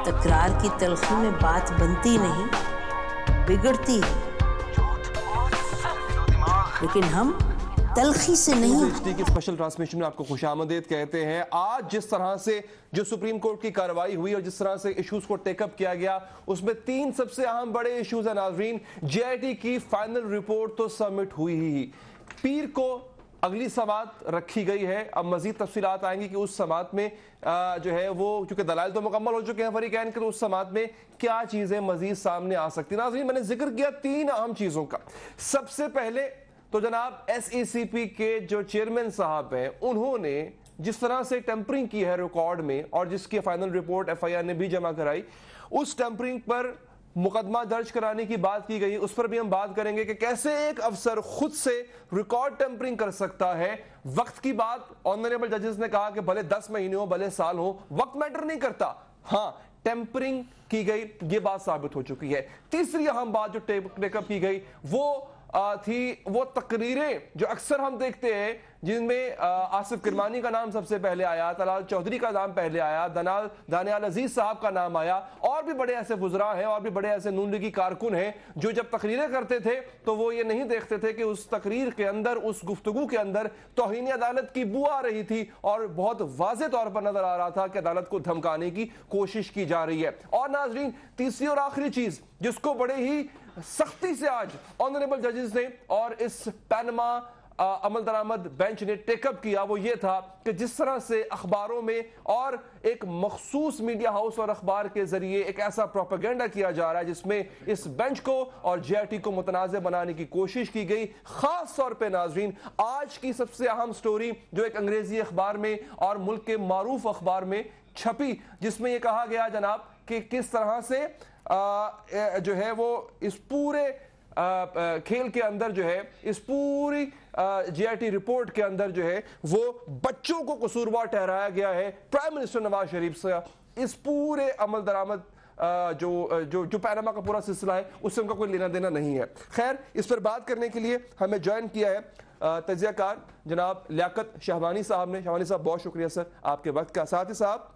तकरार की तलखी में बात बनती नहीं, बिगड़ती है, लेकिन हम तलखी से नहीं। एचडी की स्पेशल ट्रांसमिशन में आपको खुशामदीद कहते हैं। आज जिस तरह से जो सुप्रीम कोर्ट की कार्रवाई हुई और जिस तरह से इश्यूज को टेकअप किया गया, उसमें 3 सबसे अहम बड़े इश्यूज हैं नाज़रीन। जेआईटी की फाइनल रिपोर्ट तो सबमिट हुई ही, पीर को अगली समात रखी गई है। अब मजीद तफसीलात आएंगी कि उस समात में जो है वो, चूंकि दलाइल तो मुकम्मल हो चुके हैं फरीकैन के, तो उस समात में क्या चीजें मजीद सामने आ सकती हैं। नाज़रीन, मैंने जिक्र किया 3 अहम चीजों का। सबसे पहले तो जनाब एसईसीपी के जो चेयरमैन साहब हैं, उन्होंने जिस तरह से टेम्परिंग की है रिकॉर्ड में और जिसकी फाइनल रिपोर्ट एफआईआर ने भी जमा कराई, उस टेम्परिंग पर मुकदमा दर्ज कराने की बात की गई। उस पर भी हम बात करेंगे कि कैसे एक अफसर खुद से रिकॉर्ड टेम्परिंग कर सकता है। वक्त की बात ऑनरेबल जजेस ने कहा कि भले 10 महीने हो, भले साल हो, वक्त मैटर नहीं करता। हाँ, टेम्परिंग की गई, ये बात साबित हो चुकी है। तीसरी अहम बात जो टेकअप की गई वो थी वो तकरीरें जो अक्सर हम देखते हैं, जिनमें आसिफ किरमानी का नाम सबसे पहले आया, तलाल चौधरी का नाम पहले आया, दानियाल अजीज साहब का नाम आया, और भी बड़े ऐसे वुज़रा हैं और भी बड़े ऐसे नून लीगी कारकुन हैं जो जब तकरीरें करते थे तो वो ये नहीं देखते थे कि उस तकरीर के अंदर, उस गुफ्तगू के अंदर तौहीन अदालत की बू आ रही थी और बहुत वाज़ेह तौर पर नजर आ रहा था कि अदालत को धमकाने की कोशिश की जा रही है। और नाज़रीन, तीसरी और आखिरी चीज जिसको बड़े ही सख्ती से आज ऑनरेबल जजेस ने और इस पैनमा अमल दरामद बेंच ने टेकअप किया, वो ये था कि जिस तरह से अखबारों में और एक मखसूस मीडिया हाउस और अखबार के जरिए एक ऐसा प्रोपेगेंडा किया जा रहा है जिसमें इस बेंच को और जेआईटी को मुतनाज़ बनाने की कोशिश की गई। खास तौर पे नाजरीन, आज की सबसे अहम स्टोरी जो एक अंग्रेजी अखबार में और मुल्क के मारूफ अखबार में छपी, जिसमें यह कहा गया जनाब कि किस तरह से जो है वो इस पूरे खेल के अंदर जो है, इस पूरी जेआईटी रिपोर्ट के अंदर जो है वो बच्चों को कसूरवार ठहराया गया है। प्राइम मिनिस्टर नवाज शरीफ से इस पूरे अमल दरामद जो पैनामा का पूरा सिलसिला है उससे उनका कोई लेना देना नहीं है। खैर, इस पर बात करने के लिए हमें ज्वाइन किया है तजियाकार जनाब लियाकत शहबानी साहब ने। शहबानी साहब, बहुत शुक्रिया सर आपके वक्त का। साथ ही साहब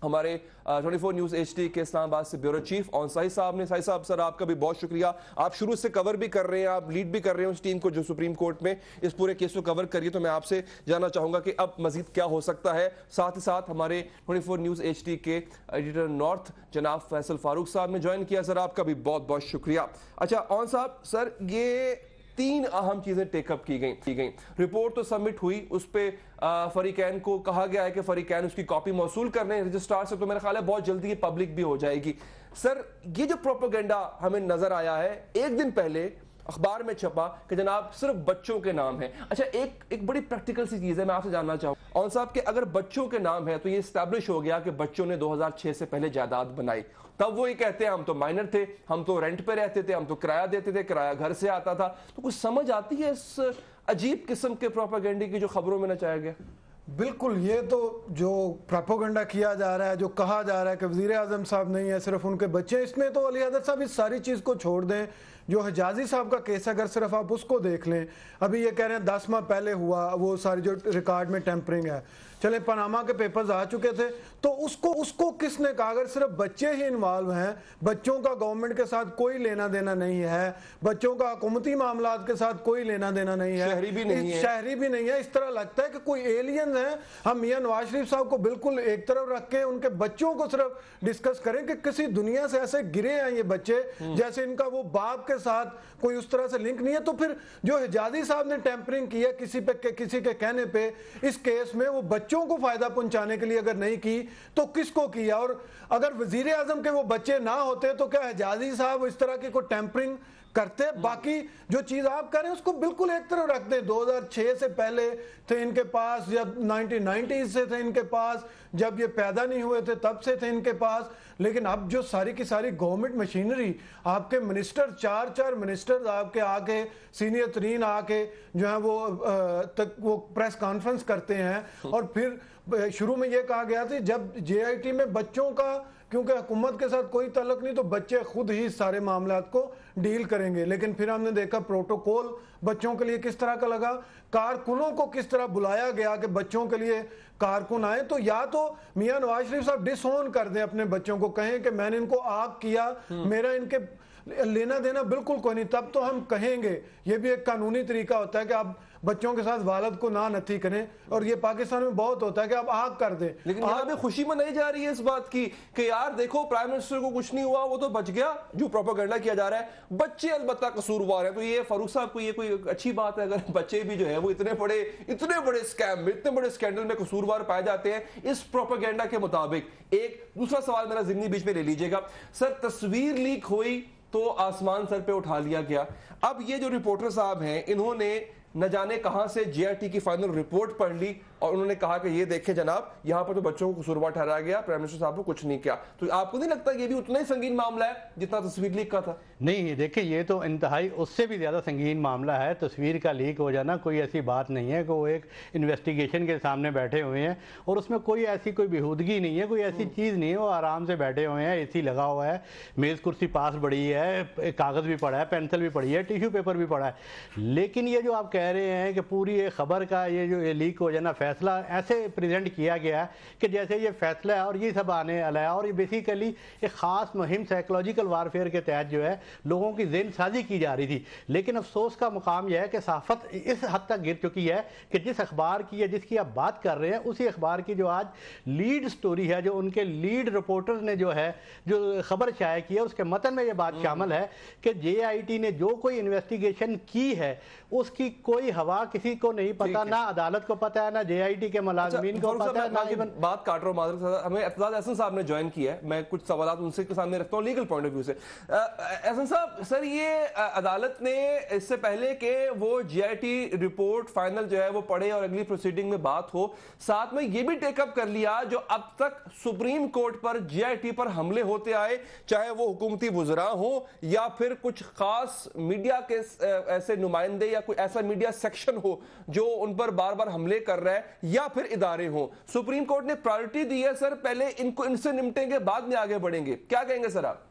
हमारे 24 न्यूज़ एचडी के इस्लामाबाद से ब्यूरो चीफ और साहिब साहब ने। साहिब साहब, सर आपका भी बहुत शुक्रिया, आप शुरू से कवर भी कर रहे हैं, आप लीड भी कर रहे हैं उस टीम को जो सुप्रीम कोर्ट में इस पूरे केस को कवर करिए। तो मैं आपसे जानना चाहूंगा कि अब मजीद क्या हो सकता है। साथ ही साथ हमारे 24 न्यूज़ एचडी के एडिटर नॉर्थ जनाब फैसल फारूक साहब ने ज्वाइन किया, सर आपका भी बहुत बहुत शुक्रिया। अच्छा ऑन साहब, सर ये 3 अहम चीजें टेकअप की गई। रिपोर्ट तो सबमिट हुई, उस पर फरीकैन को कहा गया है कि फरीकैन उसकी कॉपी मौसूल कर रहे हैं रजिस्ट्रार से, तो मेरा ख्याल है बहुत जल्दी ये पब्लिक भी हो जाएगी। सर, ये जो प्रोपेगेंडा हमें नजर आया है, एक दिन पहले अखबार में छपा कि जनाब सिर्फ बच्चों के नाम है। अच्छा, एक बड़ी प्रैक्टिकल सी चीज है, मैं आपसे जानना चाहूँ और साहब कि अगर बच्चों के नाम है तो ये स्टैब्लिश हो गया कि बच्चों ने 2006 से पहले जायदाद बनाई। तब वो ये कहते हैं हम तो माइनर थे, हम तो रेंट पे रहते थे, हम तो किराया देते थे, किराया घर से आता था। तो कुछ समझ आती है इस अजीब किस्म के प्रोपेगेंडे की जो खबरों में नचाया गया? बिल्कुल, ये तो जो प्रोपेगेंडा किया जा रहा है, जो कहा जा रहा है कि वज़ीर आज़म साहब नहीं है, सिर्फ उनके बच्चे, इसमें तो अली हैदर साहब इस सारी चीज़ को छोड़ दें। जो हिजाजी साहब का केस, अगर सिर्फ आप उसको देख लें, अभी ये कह रहे हैं 10 माह पहले हुआ, वो सारी जो रिकॉर्ड में टेम्परिंग है, चले पनामा के पेपर्स आ चुके थे, तो उसको किसने कहा? अगर सिर्फ बच्चे ही इन्वॉल्व हैं, बच्चों का गवर्नमेंट के साथ कोई लेना देना नहीं है, बच्चों का हुकूमती मामलात के साथ कोई लेना देना नहीं है, शहरी भी नहीं है, इस तरह लगता है कि कोई एलियंस हैं। हम मियां नवाज शरीफ साहब को बिल्कुल एक तरफ रख के उनके बच्चों को सिर्फ डिस्कस करें कि किसी दुनिया से ऐसे गिरे हैं ये बच्चे, जैसे इनका वो बाप के साथ कोई उस तरह से लिंक नहीं है। तो फिर जो हिजाजी साहब ने टेम्परिंग किया किसी के कहने पे इस केस में, वो बच्चों को फायदा पहुंचाने के लिए अगर नहीं की तो किसको किया? और अगर वजीर आजम के वो बच्चे ना होते तो क्या हिजाजी साहब इस तरह की कोई टेम्परिंग करते? बाकी जो चीज आप करें उसको बिल्कुल एक तरफ रख दें। 2006 से पहले थे इनके पास, जब 1990 से थे इनके पास, जब ये पैदा नहीं हुए थे तब से थे इनके पास। लेकिन अब जो सारी की सारी गवर्नमेंट मशीनरी, आपके मिनिस्टर, 4 मिनिस्टर्स आपके आके, सीनियर तरीन आके जो है वो प्रेस कॉन्फ्रेंस करते हैं। और फिर शुरू में ये कहा गया था जब जेआईटी में बच्चों का क्योंकि हुकूमत के साथ कोई तल्लुक नहीं, तो बच्चे खुद ही सारे मामलात को डील करेंगे। लेकिन फिर हमने देखा प्रोटोकॉल बच्चों के लिए किस तरह का लगा, कारकुनों को किस तरह बुलाया गया कि बच्चों के लिए कारकुन आए। तो या तो मियां नवाज शरीफ साहब डिसओन कर दें अपने बच्चों को, कहें कि मैंने इनको आग किया, मेरा इनके लेना देना बिल्कुल कोई नहीं, तब तो हम कहेंगे। ये भी एक कानूनी तरीका होता है कि आप बच्चों के साथ वालद को ना नथी करें, और ये पाकिस्तान में बहुत होता है कि आप आग कर दें। लेकिन यहाँ पे खुशी मनाई जा रही है इस बात की कि यार देखो प्राइम मिनिस्टर को कुछ नहीं हुआ, वो तो बच गया। जो प्रोपेगेंडा किया जा रहा है, बच्चे अलबत्ता कसूरवार है। तो ये फारूक साहब को ये कोई अच्छी बात है अगर बच्चे भी जो है वो इतने बड़े स्कैम में, इतने बड़े स्कैंडल में कसूरवार पाए जाते हैं इस प्रोपेगेंडा के मुताबिक। एक दूसरा सवाल मेरा जिंदगी बीच में ले लीजिएगा सर, तस्वीर लीक हुई तो आसमान सर पे उठा लिया गया। अब ये जो रिपोर्टर साहब हैं, इन्होंने न जाने कहां से जेआरटी की फाइनल रिपोर्ट पढ़ ली और उन्होंने कहा कि ये देखें जनाब, यहां पर तो बच्चों को कसूरवार ठहराया गया, प्राइम मिनिस्टर साहब को कुछ नहीं किया। तो आपको नहीं लगता ये भी उतना ही संगीन मामला है जितना तस्वीर लीक का था? नहीं, देखिए ये तो इंतहाई उससे भी ज़्यादा संगीन मामला है। तस्वीर का लीक हो जाना कोई ऐसी बात नहीं है कि वो एक इन्वेस्टिगेशन के सामने बैठे हुए हैं और उसमें कोई बेहूदगी नहीं है, कोई ऐसी चीज़ नहीं है। वो आराम से बैठे हुए हैं, एसी लगा हुआ है, मेज़ कुर्सी पास पड़ी है, कागज़ भी पड़ा है, पेंसिल भी पड़ी है, टिश्यू पेपर भी पड़ा है। लेकिन ये जो आप कह रहे हैं कि पूरी ये खबर का ये लीक हो जाना, फैसला ऐसे प्रेजेंट किया गया कि जैसे ये फैसला है और ये सब आने वाला है, और ये बेसिकली एक ख़ास मुहिम साइकोलॉजिकल वारफेयर के तहत जो है लोगों की ज़हन साजी की जा रही थी। लेकिन अफसोस का मुकाम यह है कि सहाफ़त इस हद तक गिर चुकी है कि जिस अखबार की या जिसकी आप बात कर रहे हैं, उसी अखबार की जो आज लीड स्टोरी है, जो उनके लीड रिपोर्टर्स ने जो खबर शाया की है, उसके मतन में ये बात शामिल है कि JIT ने जो कोई इन्वेस्टिगेशन की है उसकी कोई हवा किसी को नहीं पता, ना अदालत को पता है, ना JIT के मुलाजमीन को पता है, ना बात काट रहा हूं माजरत, हमें एतजाज एहसन साहब ने ज्वाइन किया है, मैं कुछ सवाल उनसे के सामने रखता हूं लीगल पॉइंट ऑफ व्यू से। एहसन साहब, सर ये अदालत ने इससे पहले कि वो JIT रिपोर्ट फाइनल जो है वो पढ़े और अगली प्रोसीडिंग में बात हो, साथ में ये भी टेकअप कर लिया जो अब तक सुप्रीम कोर्ट पर JIT पर हमले होते आए, चाहे वो हुकूमती वुज़रा हो या फिर कुछ खास मीडिया के ऐसे नुमाइंदे या कोई ऐसा मीडिया सेक्शन हो जो उन पर बार बार हमले कर रहा है, या फिर इदारे हो, सुप्रीम कोर्ट ने प्रायोरिटी दी है सर, पहले इनसे निपटेंगे बाद में आगे बढ़ेंगे। क्या कहेंगे सर आप?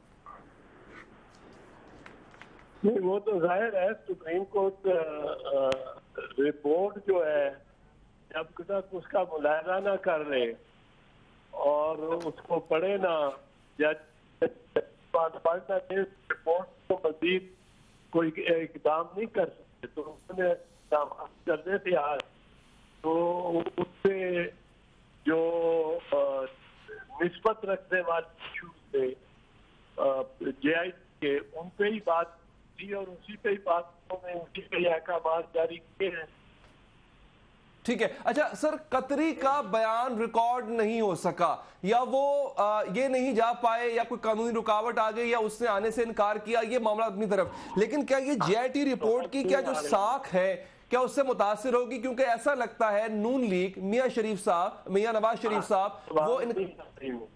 नहीं, वो तो जाहिर है सुप्रीम कोर्ट रिपोर्ट जो है जब तक उसका मुलायजा ना कर ले और उसको पढ़े ना, जज पढ़ना रिपोर्ट को मजीद कोई इकदाम नहीं कर सकते। तो उन्होंने करने थे आज, तो उससे जो निस्बत रखने वाले इशू थे JIT के, उन पे ही बात थी और उसी पे ही बात में उसी पे अहकाम जारी किए हैं। ठीक है। अच्छा सर, कतरी का बयान रिकॉर्ड नहीं हो सका या वो ये नहीं जा पाए या कोई कानूनी रुकावट आ गई या उसने आने से इनकार किया, ये मामला अपनी तरफ, लेकिन क्या ये JIT रिपोर्ट की क्या जो साख है क्या उससे मुतासिर होगी? क्योंकि ऐसा लगता है नून लीग मियां नवाज शरीफ साहब वो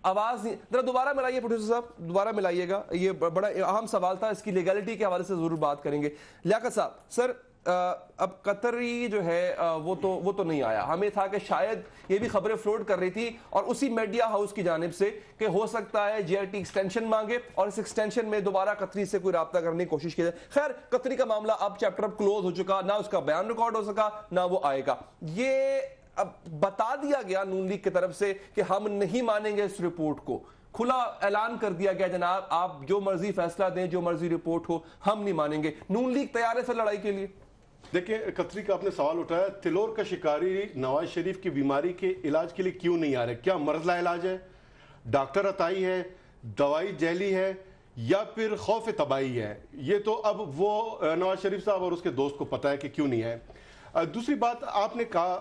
आवाज नहीं, जरा दोबारा मिलाइए प्रोड्यूसर साहब, दोबारा मिलाइएगा, ये बड़ा अहम सवाल था, इसकी लीगलिटी के हवाले से जरूर बात करेंगे। लियाकत साहब, सर अब कतरी जो है वो तो नहीं आया, हमें था कि शायद ये भी खबरें फ्लोट कर रही थी और उसी मीडिया हाउस की जानिब से कि हो सकता है JIT एक्सटेंशन मांगे और इस एक्सटेंशन में दोबारा कतरी से कोई राब्ता करने की कोशिश की जाए। खैर, कतरी का मामला अब चैप्टर अब क्लोज हो चुका, ना उसका बयान रिकॉर्ड हो सका ना वो आएगा। ये अब बता दिया गया नून लीग की तरफ से कि हम नहीं मानेंगे इस रिपोर्ट को, खुला ऐलान कर दिया गया जनाब आप जो मर्जी फैसला दें, जो मर्जी रिपोर्ट हो, हम नहीं मानेंगे। नून लीग तैयार है सर लड़ाई के लिए? देखिए, कतरी का आपने सवाल उठाया, तिलोर का शिकारी नवाज शरीफ की बीमारी के इलाज के लिए क्यों नहीं आ रहे? क्या मर्जला इलाज है, डॉक्टर अताई है, दवाई जैली है, या फिर खौफ तबाही है? ये तो अब वो नवाज शरीफ साहब और उसके दोस्त को पता है कि क्यों नहीं है। दूसरी बात आपने कहा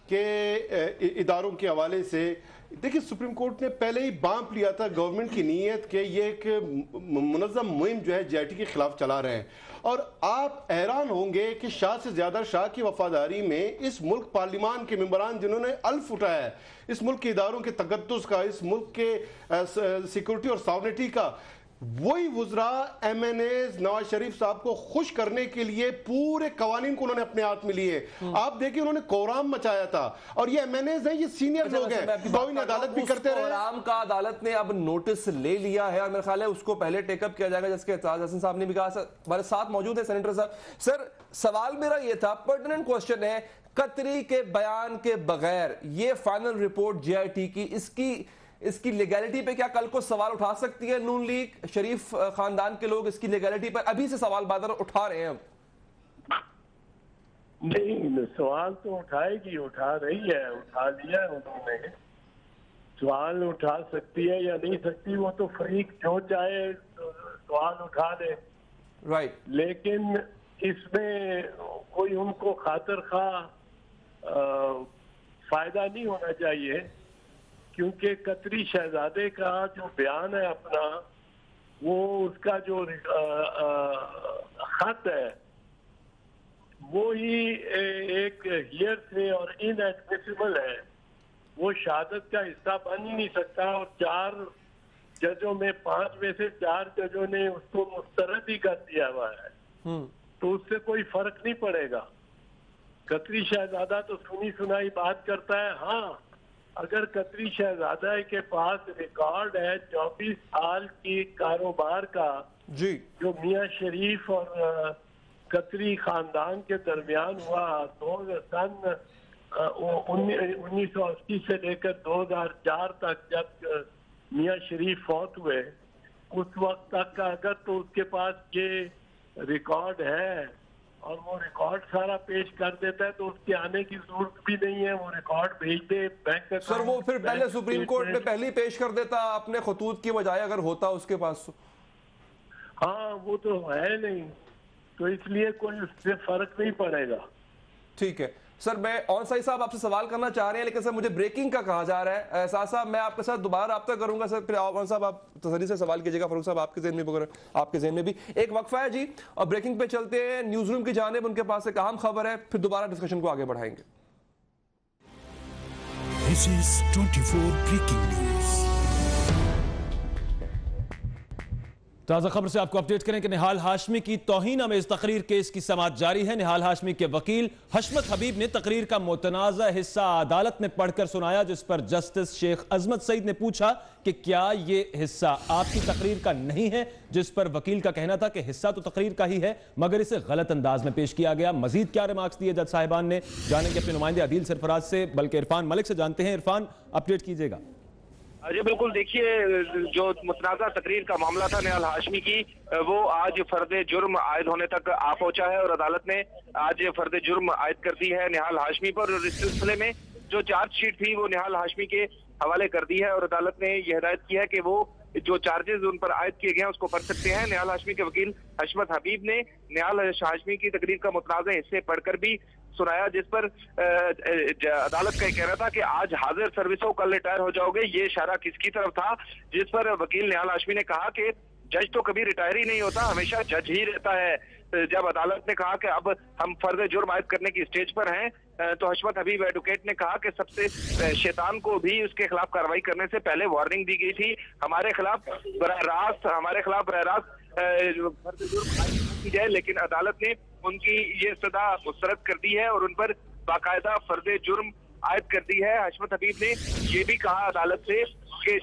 कि इदारों के हवाले से, देखिए सुप्रीम कोर्ट ने पहले ही बांप लिया था गवर्नमेंट की नीयत के ये एक मुनज़्ज़म मुहिम जो है JIT के खिलाफ चला रहे हैं। और आप हैरान होंगे कि शाह से ज्यादा शाह की वफादारी में इस मुल्क पार्लिमान के मेंबरान जिन्होंने अल्फ उठाया है इस मुल्क के इदारों के तकद्दुस का, इस मुल्क के सिक्योरिटी और सॉवरेनिटी का, वही वुज़रा MNAs नवाज शरीफ साहब को खुश करने के लिए पूरे कवानीन को उन्होंने अपने हाथ में लिए। आप देखिए उन्होंने कोराम मचाया था, और ये MNAs हैं, ये सीनियर लोग हैं, तौहीन अदालत भी करते रहे। कोराम का अदालत ने अब नोटिस ले लिया है और मेरे ख्याल है उसको पहले टेकअप किया जाएगा, जिसके एतजाज हसन साहब ने भी कहा। हमारे साथ मौजूद है सेनेटर साहब। सर, सवाल मेरा ये था, पर्टिनेंट क्वेश्चन है, कतरी के बयान के बगैर ये फाइनल रिपोर्ट JIT की, इसकी लीगैलिटी पे क्या कल को सवाल उठा सकती है नून लीग? शरीफ खानदान के लोग इसकी लीगैलिटी पर अभी से सवाल बार उठा रहे हैं। नहीं, सवाल तो उठाएगी, उठा रही है, उठा लिया है उन्होंने। सवाल उठा सकती है या नहीं सकती वो तो फरीक जो चाहे सवाल उठा दे, राइट। लेकिन इसमें कोई उनको खातिर खा फायदा नहीं होना चाहिए, क्योंकि कतरी शहजादे का जो बयान है अपना, वो उसका जो खत है वो ही एक हियर से और इनएडमिसिबल है, वो शहादत का हिस्सा बन ही नहीं सकता। और 4 जजों में 5 में से 4 जजों ने उसको मुस्तरद ही कर दिया हुआ है, तो उससे कोई फर्क नहीं पड़ेगा। कतरी शहजादा तो सुनी सुनाई बात करता है। हाँ, अगर कतरी शहजादा के पास रिकॉर्ड है 24 साल की कारोबार का जी, जो मियां शरीफ और कतरी खानदान के दरमियान हुआ सन 1980 से लेकर 2004 तक, जब मियां शरीफ फौत हुए, उस वक्त तक का अगर तो उसके पास ये रिकॉर्ड है और वो रिकॉर्ड सारा पेश कर देता है, तो उसके आने की जरूरत भी नहीं है। वो रिकॉर्ड भेज दे बैंक अकाउंट। सर, वो फिर पहले सुप्रीम कोर्ट में पहले पेश कर देता अपने खतूत की बजाय, अगर होता उसके पास। हाँ, वो तो है नहीं, तो इसलिए कोई उससे फर्क नहीं पड़ेगा। ठीक है सर, मैं ऑनसाई साहब आपसे सवाल करना चाह रहे हैं, लेकिन सर मुझे ब्रेकिंग का कहा जा रहा है। एहसास साहब, मैं आपके साथ दोबारा रब्ता करूंगा सर, फिर ऑन साहब आप तसल्ली से सवाल कीजिएगा। फारूक साहब, आपके ज़हन में आपके ज़हन में भी एक वक्फा है जी, और ब्रेकिंग पे चलते हैं न्यूज रूम की जानिब। उनके पास एक अहम खबर है, फिर दोबारा डिस्कशन को आगे बढ़ाएंगे। This is 24 breaking news. ताज़ा खबर से आपको अपडेट करें कि निहाल हाशमी की तौहीन आमेज तकरीर केस की समाअत जारी है। निहाल हाशमी के वकील हशमत हबीब ने तकरीर का मुतनाज़ा हिस्सा अदालत में पढ़कर सुनाया, जिस पर जस्टिस शेख अजमत सईद ने पूछा कि क्या ये हिस्सा आपकी तकरीर का नहीं है, जिस पर वकील का कहना था कि हिस्सा तो तकरीर का ही है, मगर इसे गलत अंदाज में पेश किया गया। मजीद क्या रिमार्क्स दिए जज साहिबान ने, जानेंगे अपने नुमाइंदे अदील सरफराज से, बल्कि इरफान मलिक से जानते हैं। इरफान, अपडेट कीजिएगा। जी बिल्कुल, देखिए जो मुतनाज़ा तकरीर का मामला था निहाल हाशमी की, वो आज फर्द जुर्म आयद होने तक आ पहुंचा है और अदालत ने आज फर्द जुर्म आयद कर दी है निहाल हाशमी पर। और इस सिलसिले में जो चार्जशीट थी वो निहाल हाशमी के हवाले कर दी है और अदालत ने यह हिदायत की है कि वो जो चार्जेस उन पर आयद किए गए हैं उसको पढ़ सकते हैं। निहाल हाशमी के वकील हशमत हबीब ने निहाल हाशमी की तकरीर का मुतनाज़ा हिस्से पढ़कर भी सुनाया, जिस पर अदालत का कहना था कि आज हाजिर सर्विस हो, कल रिटायर हो जाओगे। ये इशारा किसकी तरफ था? जिस पर वकील निहाल हाशमी ने कहा कि जज तो कभी रिटायर ही नहीं होता, हमेशा जज ही रहता है। जब अदालत ने कहा कि अब हम फर्द जुर्म आयद करने की स्टेज पर हैं, तो हशमत हबीब एडवोकेट ने कहा कि सबसे शैतान को भी उसके खिलाफ कार्रवाई करने से पहले वार्निंग दी गई थी। हमारे खिलाफ बराह रास्त फर्द जुर्म आयद की जाए, लेकिन अदालत ने उनकी ये सदा मुस्तरद कर दी है और उन पर बाकायदा फर्द जुर्म आयद कर दी है। हशमत हबीब ने ये भी कहा अदालत से कि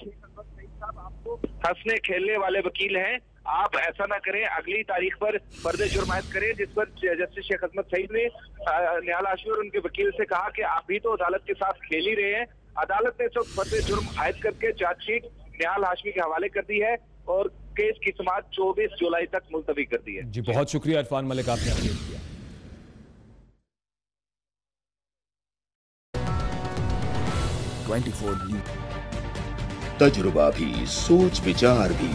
आपको हंसने खेलने वाले वकील हैं, आप ऐसा ना करें, अगली तारीख पर फर्द जुर्म आयद करें। जिस पर जस्टिस शेख अजमत सईद ने निहाल हाशमी और उनके वकील से कहा कि आप भी तो अदालत के साथ खेल ही रहे हैं। अदालत ने सब फर्द जुर्म आयद करके चार्जशीट निहाल हाशमी के हवाले कर दी है और केस की समाअत 24 जुलाई तक मुलतवी कर दी है। जी बहुत शुक्रिया इरफान मलिक, आपने अपडेट किया। तजुर्बा भी, सोच विचार भी,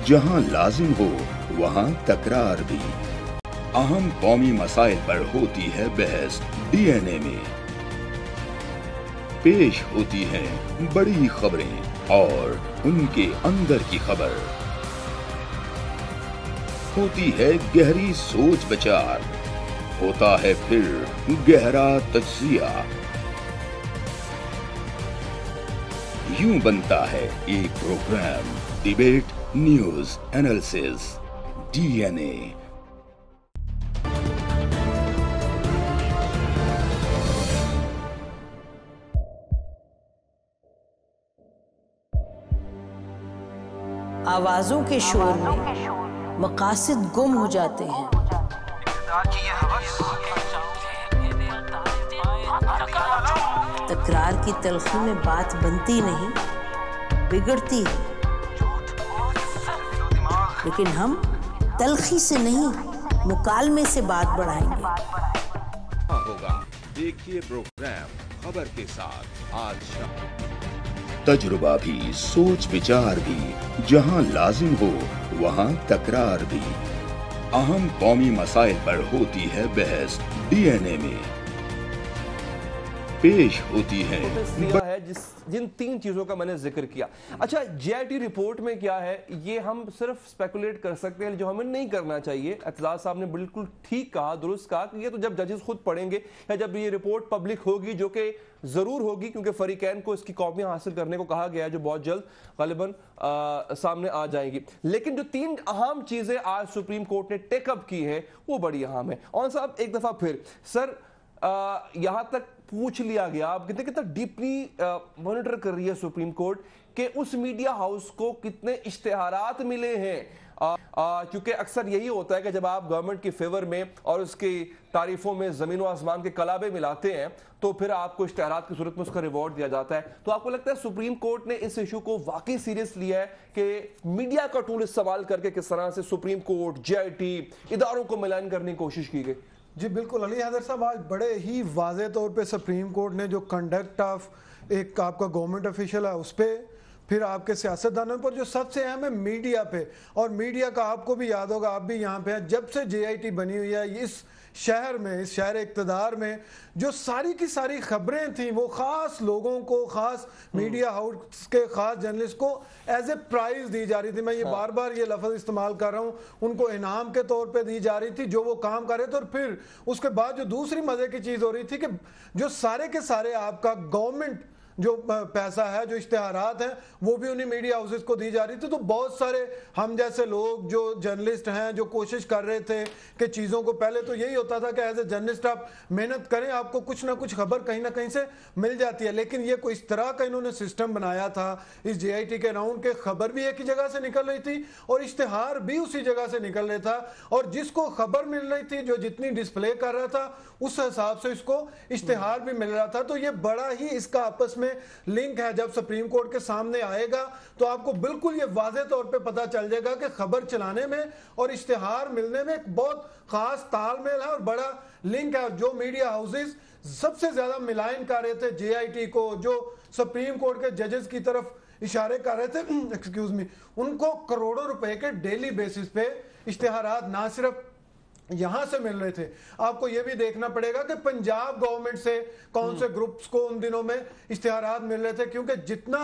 जहां लाजिम हो वहां तकरार भी। अहम कौमी मसाइल पर होती है बहस DNA में। पेश होती हैं बड़ी खबरें और उनके अंदर की खबर। होती है गहरी सोच विचार, होता है फिर गहरा तज्जिया। यूं बनता है एक program debate news analysis DNA। आवाजों के शोर में मकासद गुम हो जाते हैं। तकरार की तलखी में बात बनती नहीं, बिगड़ती है। लेकिन हम तलखी से नहीं, मुकालमे से बात बढ़ाएंगे। होगा, देखिए प्रोग्राम खबर के साथ आज शाम। तजुर्बा भी, सोच विचार भी, जहां लाजिम हो वहां तकरार भी। अहम कौमी मसाइल पर होती है बहस DNA में। पेश होती है जिन 3 चीजों का मैंने जिक्र किया। अच्छा, JIT रिपोर्ट में क्या है ये हम सिर्फ स्पेकुलेट कर सकते हैं, जो हमें नहीं करना चाहिए। एतजाज साहब ने बिल्कुल ठीक कहा, दुरुस्त कहा कि ये तो जब जजेस खुद पढ़ेंगे या जब ये रिपोर्ट पब्लिक होगी, जो कि जरूर होगी क्योंकि फरीकैन को इसकी कॉपियां हासिल करने को कहा गया है, जो बहुत जल्द गालिबन सामने आ जाएंगी। लेकिन जो 3 अहम चीजें आज सुप्रीम कोर्ट ने टेकअप की है वो बड़ी अहम है। और साहब एक दफा फिर सर यहां तक पूछ लिया गया, आप कितना डीपली मॉनिटर कर रही है सुप्रीम कोर्ट कि उस मीडिया हाउस को कितने इश्तेहारात मिले हैं, क्योंकि अक्सर यही होता है कि जब आप गवर्नमेंट के फेवर में और उसकी तारीफों में जमीन व आसमान के कलाबे मिलाते हैं तो फिर आपको इश्तेहारात की सूरत में उसका रिवॉर्ड दिया जाता है। तो आपको लगता है सुप्रीम कोर्ट ने इस इशू को वाकई सीरियस लिया है कि मीडिया का टूल इस्तेमाल करके किस तरह से सुप्रीम कोर्ट, JIT इदारों को मिलान करने की कोशिश की गई? जी बिल्कुल अली हैदर साहब, आज बड़े ही वाज़े तौर पे सुप्रीम कोर्ट ने जो कंडक्ट ऑफ एक आपका गवर्नमेंट ऑफिशियल है उस पर, फिर आपके सियासतदानों पर, जो सबसे अहम है मीडिया पे। और मीडिया का आपको भी याद होगा, आप भी यहाँ पे हैं, जब से JIT बनी हुई है इस शहर में, इस शहर इक़्तिदार में, जो सारी की सारी खबरें थी वो ख़ास लोगों को, ख़ास मीडिया हाउस के ख़ास जर्नलिस्ट को एज ए प्राइज़ दी जा रही थी। मैं ये बार बार ये लफ्ज़ इस्तेमाल कर रहा हूँ, उनको इनाम के तौर पे दी जा रही थी जो वो काम कर रहे थे। और फिर उसके बाद जो दूसरी मज़े की चीज़ हो रही थी कि जो सारे के सारे आपका गवर्नमेंट जो पैसा है, जो इश्तेहारात हैं, वो भी उन्हीं मीडिया हाउसेस को दी जा रही थी। तो बहुत सारे हम जैसे लोग जो जर्नलिस्ट हैं, जो कोशिश कर रहे थे कि चीज़ों को, पहले तो यही होता था कि एज ए जर्नलिस्ट आप मेहनत करें, आपको कुछ ना कुछ खबर कहीं ना कहीं से मिल जाती है। लेकिन ये कोई इस तरह का इन्होंने सिस्टम बनाया था इस JIT के राउंड के, खबर भी एक ही जगह से निकल रही थी और इश्तेहार भी उसी जगह से निकल रहा था, और जिसको खबर मिल रही थी, जो जितनी डिस्प्ले कर रहा था, उस हिसाब से इसको इश्तेहार भी मिल रहा था। तो ये बड़ा ही इसका आपस में लिंक है। जब सुप्रीम कोर्ट के सामने आएगा तो आपको बिल्कुल ये वाज़े तौर पे पता चल जाएगा कि खबर चलाने में और इश्तेहार मिलने में एक बहुत खास तालमेल है और बड़ा लिंक है। जो मीडिया हाउसेस सबसे ज्यादा मिलान कर रहे थे JIT को, जो सुप्रीम कोर्ट के जजेस की तरफ इशारे कर रहे थे, एक्सक्यूज मी, उनको करोड़ों रुपए के डेली बेसिस पे इश्तेहारात ना सिर्फ यहां से मिल रहे थे, आपको यह भी देखना पड़ेगा कि पंजाब गवर्नमेंट से कौन से ग्रुप्स को उन दिनों में इश्तेहारात मिल रहे थे, क्योंकि जितना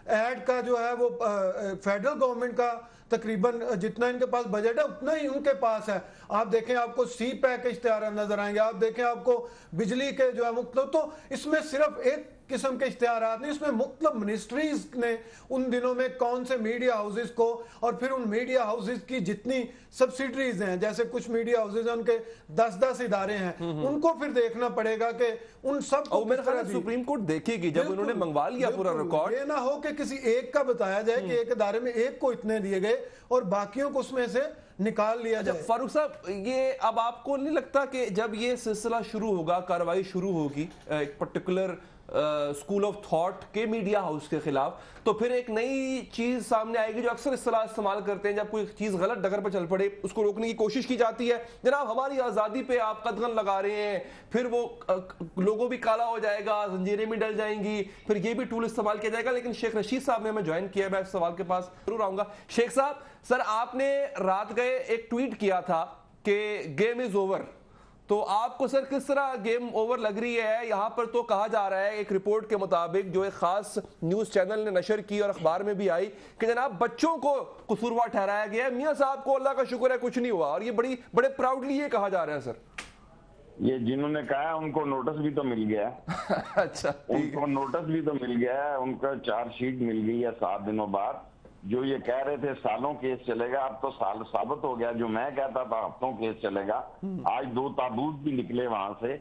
एड का जो है वो फेडरल गवर्नमेंट का तकरीबन जितना इनके पास बजट है उतना ही उनके पास है। आप देखें आपको CPAC के इश्तेहार नजर आएंगे, आप देखें आपको बिजली के जो है मुख्तलिफ, तो इसमें सिर्फ एक किस्म के इश्तेहारात नहीं, इसमें मुख्तलिफ मिनिस्ट्रीज ने उन दिनों में कौन से मीडिया हाउसेस को, और फिर उन मीडिया हाउसेस की जितनी सब्सिडरीज हैं, जैसे कुछ मीडिया हाउसेस हैं उनके 10-10 इदारे हैं, उनको फिर देखना पड़ेगा कि उन सब को मेरे ख्याल में सुप्रीम कोर्ट देखेगी जब उन्होंने मंगवा लिया पूरा रिकॉर्ड। ये ना हो कि किसी एक का बताया जाए कि एक इदारे में एक को इतने दिए गए और बाकियों को उसमें से निकाल लिया जाए। फारूक साहब, ये अब आपको नहीं लगता कि जब ये सिलसिला शुरू होगा, कार्रवाई शुरू होगी एक पर्टिकुलर स्कूल ऑफ थॉट के मीडिया हाउस के खिलाफ, तो फिर एक नई चीज सामने आएगी जो अक्सर इस्तेमाल इस्तेमाल करते हैं, जब कोई चीज गलत डगर पर चल पड़े उसको रोकने की कोशिश की जाती है, जनाब हमारी आजादी पे आप कदगन लगा रहे हैं, फिर वो लोगों भी काला हो जाएगा, जंजीरें भी डल जाएंगी, फिर ये भी टूल इस्तेमाल किया जाएगा। लेकिन शेख रशीद साहब ने हमें ज्वाइन किया, मैं इस सवाल के पास जरूर आऊंगा। शेख साहब, सर आपने रात गए एक ट्वीट किया था कि गेम इज ओवर, तो आपको सर किस तरह गेम ओवर लग रही है? यहां पर तो कहा जा रहा है एक रिपोर्ट के मुताबिक जो एक खास न्यूज चैनल ने नशर की और अखबार में भी आई कि जनाब बच्चों को कसूरवार ठहराया गया है, मियां साहब को अल्लाह का शुक्र है कुछ नहीं हुआ, और ये बड़े प्राउडली ये कहा जा रहा है। सर ये जिन्होंने कहा है उनको नोटिस भी तो मिल गया अच्छा, उनको नोटिस भी तो मिल गया है, उनका चार्जशीट मिल गई है 7 दिनों बाद, जो ये कह रहे थे सालों केस चलेगा, अब तो साल साबित हो गया। जो मैं कहता था हफ्तों केस चलेगा, आज 2 ताबूत भी निकले वहां से,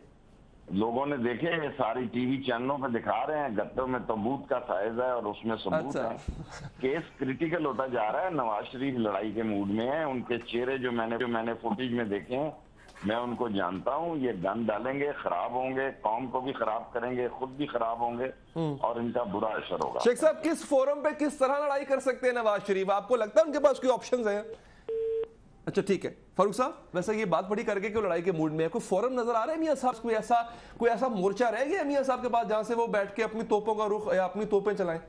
लोगों ने देखे, सारी टीवी चैनलों पे दिखा रहे हैं, गत्तों में ताबूत का साइज है और उसमें सबूत है। केस क्रिटिकल होता जा रहा है। नवाज शरीफ लड़ाई के मूड में है। उनके चेहरे जो मैंने फुटेज में देखे हैं, मैं उनको जानता हूं। ये गन डालेंगे, खराब होंगे, कौम को भी खराब करेंगे, खुद भी खराब होंगे और इनका बुरा असर होगा। शेख साहब, किस फोरम पे किस तरह लड़ाई कर सकते हैं नवाज शरीफ? आपको लगता है उनके पास कोई ऑप्शंस हैं? अच्छा ठीक है फारूक साहब, वैसे ये बात बड़ी करके कि लड़ाई के मूड में है, कोई फोरम नजर आ रहा है मियां साहब? कोई ऐसा मोर्चा रह गया मियां साहब के पास जहां से वो बैठ के अपनी तोपों का रुख या अपनी तोपें चलाएं?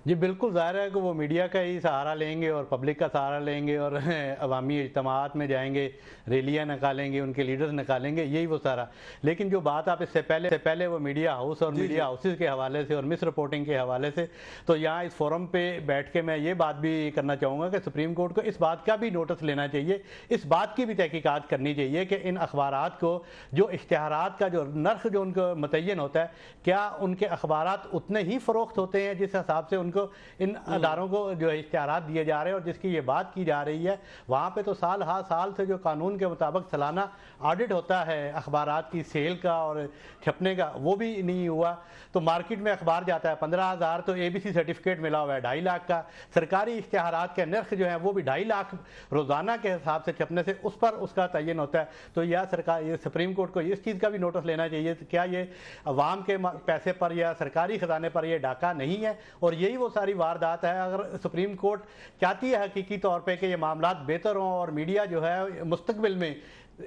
जी बिल्कुल, ज़ाहिर है कि वो मीडिया का ही सहारा लेंगे और पब्लिक का सहारा लेंगे और अवामी इज्तिमाआत में जाएंगे, रैलियाँ निकालेंगे, उनके लीडर्स निकालेंगे, यही वो सारा। लेकिन जो बात आप इससे पहले वो मीडिया हाउस और मीडिया हाउसेस के हवाले से और मिस रिपोर्टिंग के हवाले से, तो यहाँ इस फोरम पे बैठ के मैं ये बात भी करना चाहूँगा कि सुप्रीम कोर्ट को इस बात का भी नोटिस लेना चाहिए, इस बात की भी तहकीकात करनी चाहिए कि इन अखबारात को जो इश्तिहारात का जो नर्ख जो उनको मुतय्यन होता है, क्या उनके अखबारात उतने ही फ़रोख्त होते हैं जिस हिसाब से इन अदारों को जो इश्तिहारात दिए जा रहे हैं? और जिसकी ये बात की जा रही है, वहाँ पे तो साल हर साल से जो कानून के मुताबिक सालाना ऑडिट होता है अखबारात की सेल का और छपने का, वो भी नहीं हुआ। तो मार्केट में अखबार जाता है 15,000, तो ABC सर्टिफिकेट मिला हुआ है 2.5 लाख का। सरकारी इश्तिहारात के नर्ख जो है वो भी 2.5 लाख रोज़ाना के हिसाब से छपने से उस पर उसका तयन होता है। तो यह सरकार, ये सुप्रीम कोर्ट को इस चीज़ का भी नोटिस लेना चाहिए, क्या ये अवाम के पैसे पर या सरकारी खजाने पर ये डाका नहीं है? और यही वो सारी वारदात है। अगर सुप्रीम कोर्ट चाहती है हकीकी तौर पे कि ये मामलात बेहतर हों और मीडिया जो है मुस्तकबिल में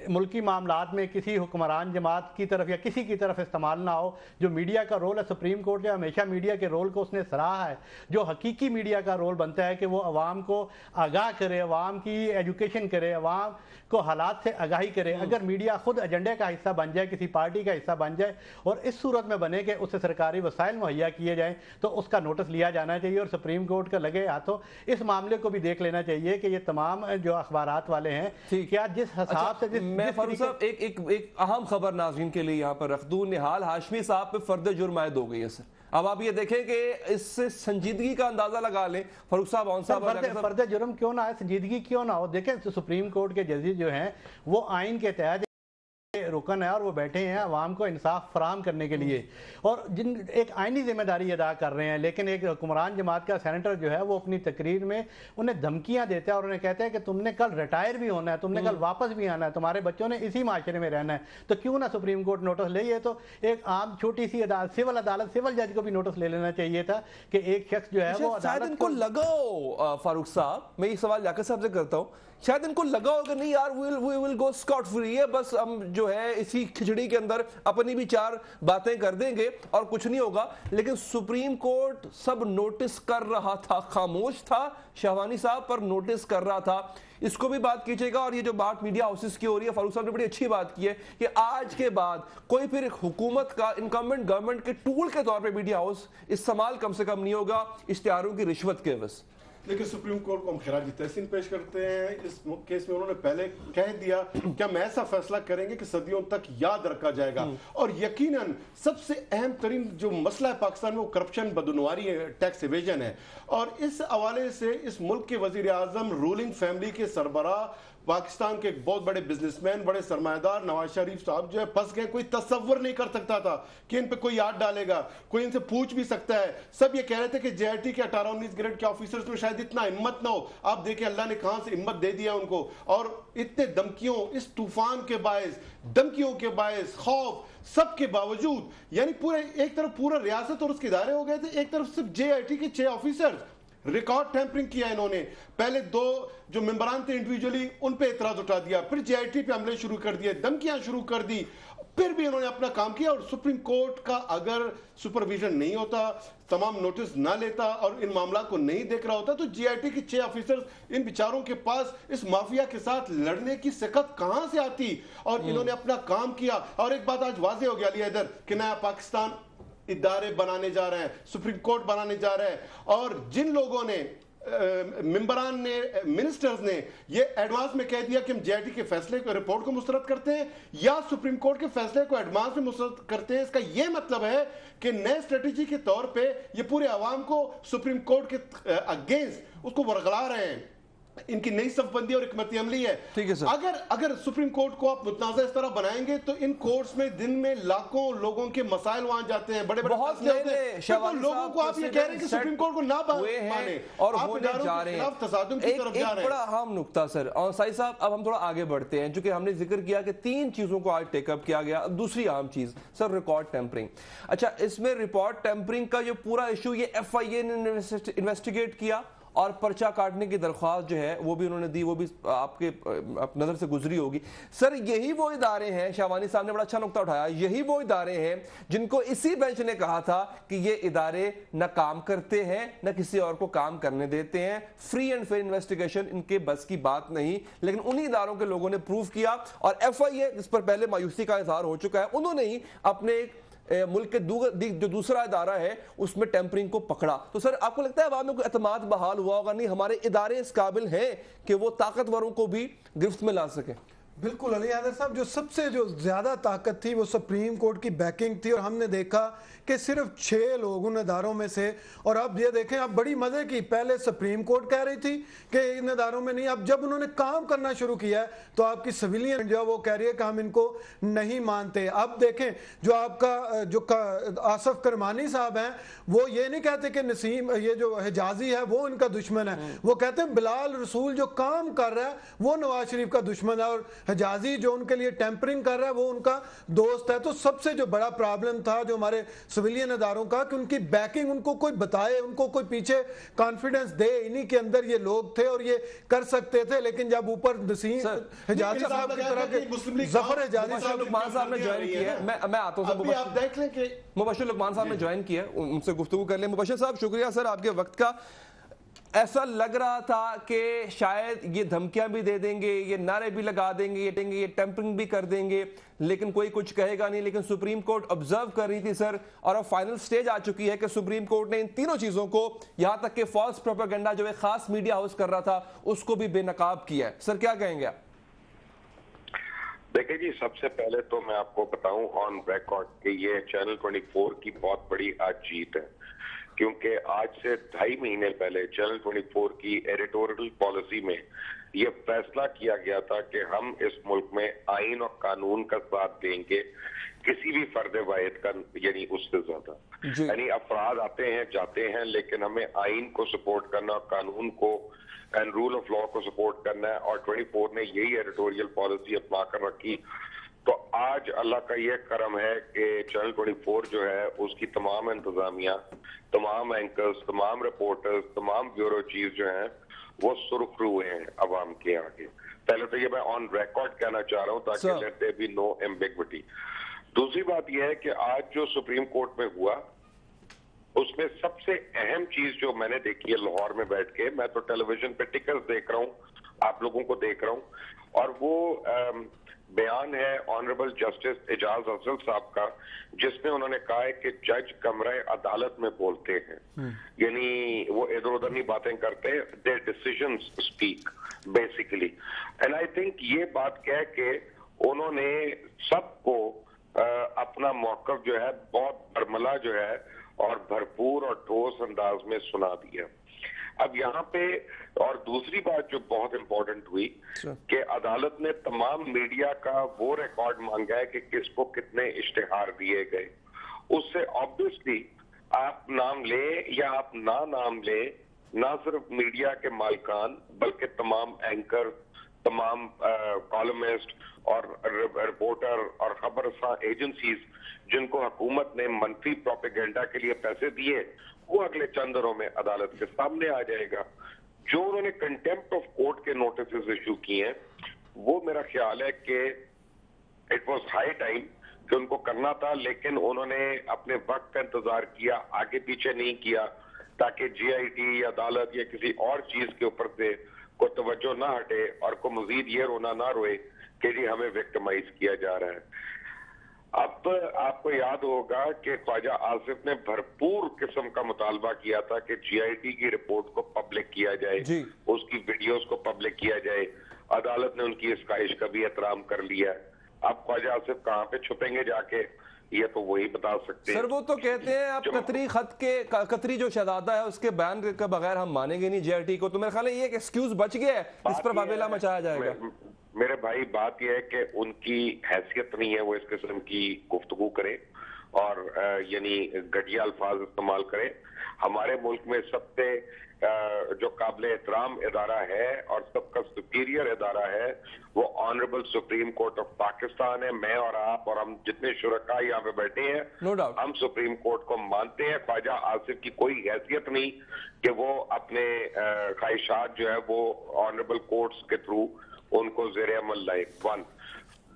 मुल्की मामलात में किसी हुक्मरान जमात की तरफ या किसी की तरफ इस्तेमाल ना हो, जो मीडिया का रोल है, सुप्रीम कोर्ट ने हमेशा मीडिया के रोल को उसने सराहा है। जो हकीकी मीडिया का रोल बनता है कि वो अवाम को आगाह करे, अवाम की एजुकेशन करे, अवाम को हालात से आगाही करे। अगर मीडिया खुद एजेंडे का हिस्सा बन जाए, किसी पार्टी का हिस्सा बन जाए और इस सूरत में बने कि उससे सरकारी वसाइल मुहैया किए जाएँ, तो उसका नोटिस लिया जाना चाहिए। और सुप्रीम कोर्ट का लगे हाथों इस मामले को भी देख लेना चाहिए कि ये तमाम जो अखबारात वाले हैं, क्या जिस हिसाब से मैं फारूक साहब एक अहम खबर नाज़रीन के लिए यहाँ पर रख दूं, निहाल हाशमी साहब पे फर्द जुर्म आयद हो गई है सर। अब आप ये देखें कि इससे संजीदगी का अंदाजा लगा लें फारूक साहब, ऑन साहब, फर्द जुर्म क्यों ना है, संजीदगी क्यों ना हो? देखें तो सुप्रीम कोर्ट के जजेस जो हैं वो आइन के तहत रुकन है और वो बैठे हैं अवाम को इंसाफ फराहम करने के लिए और जिन एक आइनी जिम्मेदारी अदा कर रहे हैं। लेकिन एक हुक्मरान जमात का सेनेटर जो है वो अपनी तकरीर में उन्हें धमकियां देता है और उन्हें कहता है कि तुमने कल रिटायर भी होना है, तुमने कल वापस भी आना है, तुम्हारे बच्चों ने इसी माशरे में रहना है। तो क्यों ना सुप्रीम कोर्ट नोटिस ले? ये तो एक आम छोटी सी अदालत, सिविल जज को भी नोटिस ले लेना चाहिए था कि एक शख्स जो है वो अदालत को लगाओ। फारूक साहब, मैं ये सवाल जाकर साहब से करता हूँ, शायद इनको लगा होगा नहीं यार we will go scot free है, बस हम जो है इसी खिचड़ी के अंदर अपनी भी 4 बातें कर देंगे और कुछ नहीं होगा। लेकिन सुप्रीम कोर्ट सब नोटिस कर रहा था, खामोश था, शहवानी साहब पर नोटिस कर रहा था। इसको भी बात कीजिएगा। और ये जो बात मीडिया हाउसेस की हो रही है, फारूक साहब ने बड़ी अच्छी बात की है कि आज के बाद कोई फिर हुकूमत का इनकम्बेंट गवर्नमेंट के टूल के तौर पर मीडिया हाउस इस्तेमाल कम से कम नहीं होगा इश्तिहारों की रिश्वत के एवज। लेकिन सुप्रीम कोर्ट को हम खिराजी तहसीन पेश करते हैं। इस केस में उन्होंने पहले कह दिया कि हम ऐसा फैसला करेंगे कि सदियों तक याद रखा जाएगा। और यकीनन सबसे अहम तरीन जो मसला है पाकिस्तान में वो करप्शन, बदनवारी है, टैक्स इवेजन है। और इस हवाले से इस मुल्क के वजीर आजम, रूलिंग फैमिली के सरबराह, पाकिस्तान के एक बहुत बड़े बिजनेसमैन, बड़े सरमायादार नवाज शरीफ साहब जो है फंस गए। कोई तस्वर नहीं कर सकता था कि इन पे कोई याद डालेगा, कोई इनसे पूछ भी सकता है। सब ये कह रहे थे कि JIT के 18-19 ग्रेड के ऑफिसर्स में शायद इतना हिम्मत ना हो। आप देखें अल्लाह ने कहां से हिम्मत दे दिया उनको। और इतने धमकियों, इस तूफान के बायस, धमकियों के बायस, खौफ सबके बावजूद, यानी पूरे एक तरफ पूरा रियासत और उसके इदारे हो गए थे, एक तरफ सिर्फ JIT के 6 ऑफिसर्स। रिकॉर्ड टैंपरिंग किया इन्होंने। पहले 2 जो मेंबरान थे इंडिविजुअली उन पे एतराज उठा दिया, फिर JIT पे हमले शुरू कर दिए, धमकियां शुरू कर दी, फिर भी इन्होंने अपना काम किया। और सुप्रीम कोर्ट का अगर सुपरविजन नहीं होता, तमाम नोटिस ना लेता और इन मामला को नहीं देख रहा होता, तो JIT के 6 ऑफिसर्स इन बेचारों के पास इस माफिया के साथ लड़ने की सिकत कहां से आती। और इन्होंने अपना काम किया। और एक बात आज वाजे हो गया अली हैदर कि नया पाकिस्तान इदारे बनाने जा रहे हैं, सुप्रीम कोर्ट बनाने जा रहे हैं। और जिन लोगों ने मेंबरान ने, मिनिस्टर्स ने ये एडवांस में कह दिया कि हम जेआईटी के फैसले को, रिपोर्ट को मुस्तरद करते हैं या सुप्रीम कोर्ट के फैसले को एडवांस में मुस्तरद करते हैं। इसका ये मतलब है कि नए स्ट्रेटेजी के तौर पे ये पूरे अवाम को सुप्रीम कोर्ट के अगेंस्ट उसको वरगला रहे हैं। इनकी नई सफबंदी और हिकमत अमली है। ठीक है सर। अगर सुप्रीम कोर्ट को आप मुतनाज़ा इस तरह बनाएंगे तो इन कोर्ट्स में दिन में लाखों लोगों के मसाइल वहां जाते हैं, बड़े बड़े बहुत लोगों को आप ये कह रहे हैं कि सुप्रीम कोर्ट को ना माने और होने जा रहे हैं। तसादुम की तरफ जा रहे हैं। बड़ा अहम नुक्ता सर। और साई साहब अब हम थोड़ा आगे बढ़ते हैं, क्योंकि हमने जिक्र किया कि 3 चीजों को आज टेकअप किया गया। दूसरी अहम चीज सर, रिकॉर्ड टेम्परिंग। अच्छा, इसमें रिकॉर्ड टेम्परिंग का जो पूरा इशू, ये FIA ने इन्वेस्टिगेट किया और पर्चा काटने की दरख्वास्त जो है वो भी उन्होंने दी, वो भी आपके नजर से गुजरी होगी। सर यही वो इदारे हैं, शाहवानी साहब ने बड़ा अच्छा नुक्ता उठाया, यही वो इदारे हैं जिनको इसी बेंच ने कहा था कि ये इदारे न काम करते हैं न किसी और को काम करने देते हैं, फ्री एंड फेयर इन्वेस्टिगेशन इनके बस की बात नहीं। लेकिन उन्हीं इदारों के लोगों ने प्रूव किया और FIA, जिस पर पहले मायूसी का इजहार हो चुका है, उन्होंने ही अपने मुल्क के जो दूसरा इदारा है उसमें टेम्परिंग को पकड़ा। तो सर आपको लगता है बाद में कोई एतमाद बहाल हुआ होगा? नहीं, हमारे इदारे इस काबिल हैं कि वो ताकतवरों को भी गिरफ्त में ला सके? बिल्कुल अली हैदर साहब, जो ज्यादा ताकत थी वो सुप्रीम कोर्ट की बैकिंग थी और हमने देखा कि सिर्फ 6 लोग उन इदारों में से। और अब ये देखें, अब बड़ी मजे की, पहले सुप्रीम कोर्ट कह रही थी कि इन इदारों में नहीं, अब जब उन्होंने काम करना शुरू किया है तो आपकी सिविलियन जो वो कह रही है कि हम इनको नहीं मानते। अब देखें, जो आपका आसफ करमानी साहब हैं, वो ये नहीं कहते कि नसीम, ये जो हिजाजी है वो इनका दुश्मन है, वो कहते हैं बिलाल रसूल जो काम कर रहा है वो नवाज शरीफ का दुश्मन है और हिजाजी जो उनके लिए टेम्परिंग कर रहा है वो उनका दोस्त है। तो सबसे जो बड़ा प्रॉब्लम था जो हमारे सिविलियन अदारों का, कि उनकी बैकिंग, उनको कोई बताए, उनको कोई पीछे कॉन्फिडेंस दे, इन्हीं के अंदर ये लोग थे और ये कर सकते थे। लेकिन जब ऊपर नसीम हिजाजी साहब की तरह के जफर हिजाजी साहब ने ज्वाइन किया है, मैं आता हूं, आप देख लें कि मुबशिर लुकमान साहब ने ज्वाइन किया, उनसे गुफ्तगू कर लें। मुबशिर साहब शुक्रिया सर आपके वक्त का। ऐसा लग रहा था कि शायद ये धमकियां भी दे देंगे, ये नारे भी लगा देंगे, ये टेम्परिंग भी कर देंगे, लेकिन कोई कुछ कहेगा नहीं। लेकिन सुप्रीम कोर्ट ऑब्जर्व कर रही थी सर, और अब फाइनल स्टेज आ चुकी है कि सुप्रीम कोर्ट ने इन तीनों चीजों को, यहां तक कि फॉल्स प्रोपेगेंडा जो एक खास मीडिया हाउस कर रहा था उसको भी बेनकाब किया है। सर क्या कहेंगे आप? देखिए जी, सबसे पहले तो मैं आपको बताऊं ऑन रिकॉर्ड कि ये चैनल 24 की बहुत बड़ी आज जीत है, क्योंकि आज से 2.5 महीने पहले चैनल 24 की एडिटोरियल पॉलिसी में यह फैसला किया गया था कि हम इस मुल्क में आइन और कानून का साथ देंगे, किसी भी फर्द वाहिद का, यानी उससे ज्यादा, यानी अफराद आते हैं जाते हैं, लेकिन हमें आइन को सपोर्ट करना, कानून को एंड रूल ऑफ लॉ को सपोर्ट करना है। और 24 ने यही एडिटोरियल पॉलिसी अपना कर रखी। तो आज अल्लाह का यह करम है कि चैनल 24 जो है उसकी तमाम इंतजामिया, तमाम एंकर्स, तमाम रिपोर्टर्स, तमाम ब्यूरो चीफ जो हैं वो सुरखरू हुए हैं अवाम के आगे। पहले तो ये मैं ऑन रिकॉर्ड कहना चाह रहा हूँ ताकि let there be no ambiguity. दूसरी बात यह है कि आज जो सुप्रीम कोर्ट में हुआ उसमें सबसे अहम चीज जो मैंने देखी है लाहौर में बैठ के, मैं तो टेलीविजन पे टिकर्स देख रहा हूँ, आप लोगों को देख रहा हूँ, और वो बयान है ऑनरेबल जस्टिस एजाज अफजल साहब का, जिसमें उन्होंने कहा है कि जज कमरे अदालत में बोलते हैं, यानी वो इधर उधर नहीं बातें करते, their decisions speak basically. And I think ये बात कह के उन्होंने सबको अपना मौक़िफ़ जो है बहुत बरमला जो है और भरपूर और ठोस अंदाज में सुना दिया। अब यहाँ पे और दूसरी बात जो बहुत इंपॉर्टेंट हुई कि अदालत ने तमाम मीडिया का वो रिकॉर्ड मांगा है कि किसको कितने इश्तिहार दिए गए। उससे ऑब्वियसली आप नाम ले या आप ना नाम ले, ना सिर्फ मीडिया के मालिकान बल्कि तमाम एंकर, तमाम कॉलमिस्ट और रिपोर्टर और खबरसां एजेंसीज जिनको हुकूमत ने मनफी प्रोपेगेंडा के लिए पैसे दिए, वो अगले चंद दिनों में अदालत के सामने आ जाएगा। जो उन्होंने कंटेम्प्ट ऑफ कोर्ट के नोटिस इशू किए हैं, वो मेरा ख्याल है कि इट वाज हाई टाइम कि उनको करना था, लेकिन उन्होंने अपने वक्त का इंतजार किया, आगे पीछे नहीं किया, ताकि GIT या अदालत या किसी और चीज के ऊपर से कोई तवज्जो ना हटे और को मजीद ये रोना ना रोए कि जी हमें विक्टिमाइज किया जा रहा है। अब आपको याद होगा कि ख्वाजा आसिफ ने भरपूर किस्म का मुतालबा किया था कि GIT की रिपोर्ट को पब्लिक किया जाए, उसकी वीडियोस को पब्लिक किया जाए। अदालत ने उनकी इस ख्वाहिश का भी एहतराम कर लिया। अब ख्वाजा आसिफ कहाँ पे छुपेंगे जाके, ये तो वही बता सकते हैं। सर वो तो कहते हैं आप कतरी जो शहजादा है उसके बयान के बगैर हम मानेंगे नहीं GIT को, तो मेरे ख्याल है ये एक एक्सक्यूज बच गया है, इस पर वावेला मचाया जाएगा। मेरे भाई बात यह है कि उनकी हैसियत नहीं है वो इस किस्म की गुफ्तगू करें और यानी घटिया अल्फाज इस्तेमाल करें। हमारे मुल्क में सबसे जो काबिल एहतराम इदारा है और सबका सुपीरियर इदारा है वो honourable supreme court of Pakistan है। मैं और आप और हम जितने शुरका यहाँ पे बैठे हैं, नो डाउट हम सुप्रीम कोर्ट को मानते हैं। ख्वाजा आसिफ की कोई हैसियत नहीं कि वो अपने ख्वाहिशात जो है वो ऑनरेबल कोर्ट्स के थ्रू उनको ज़ेरे अमल लाए। वन,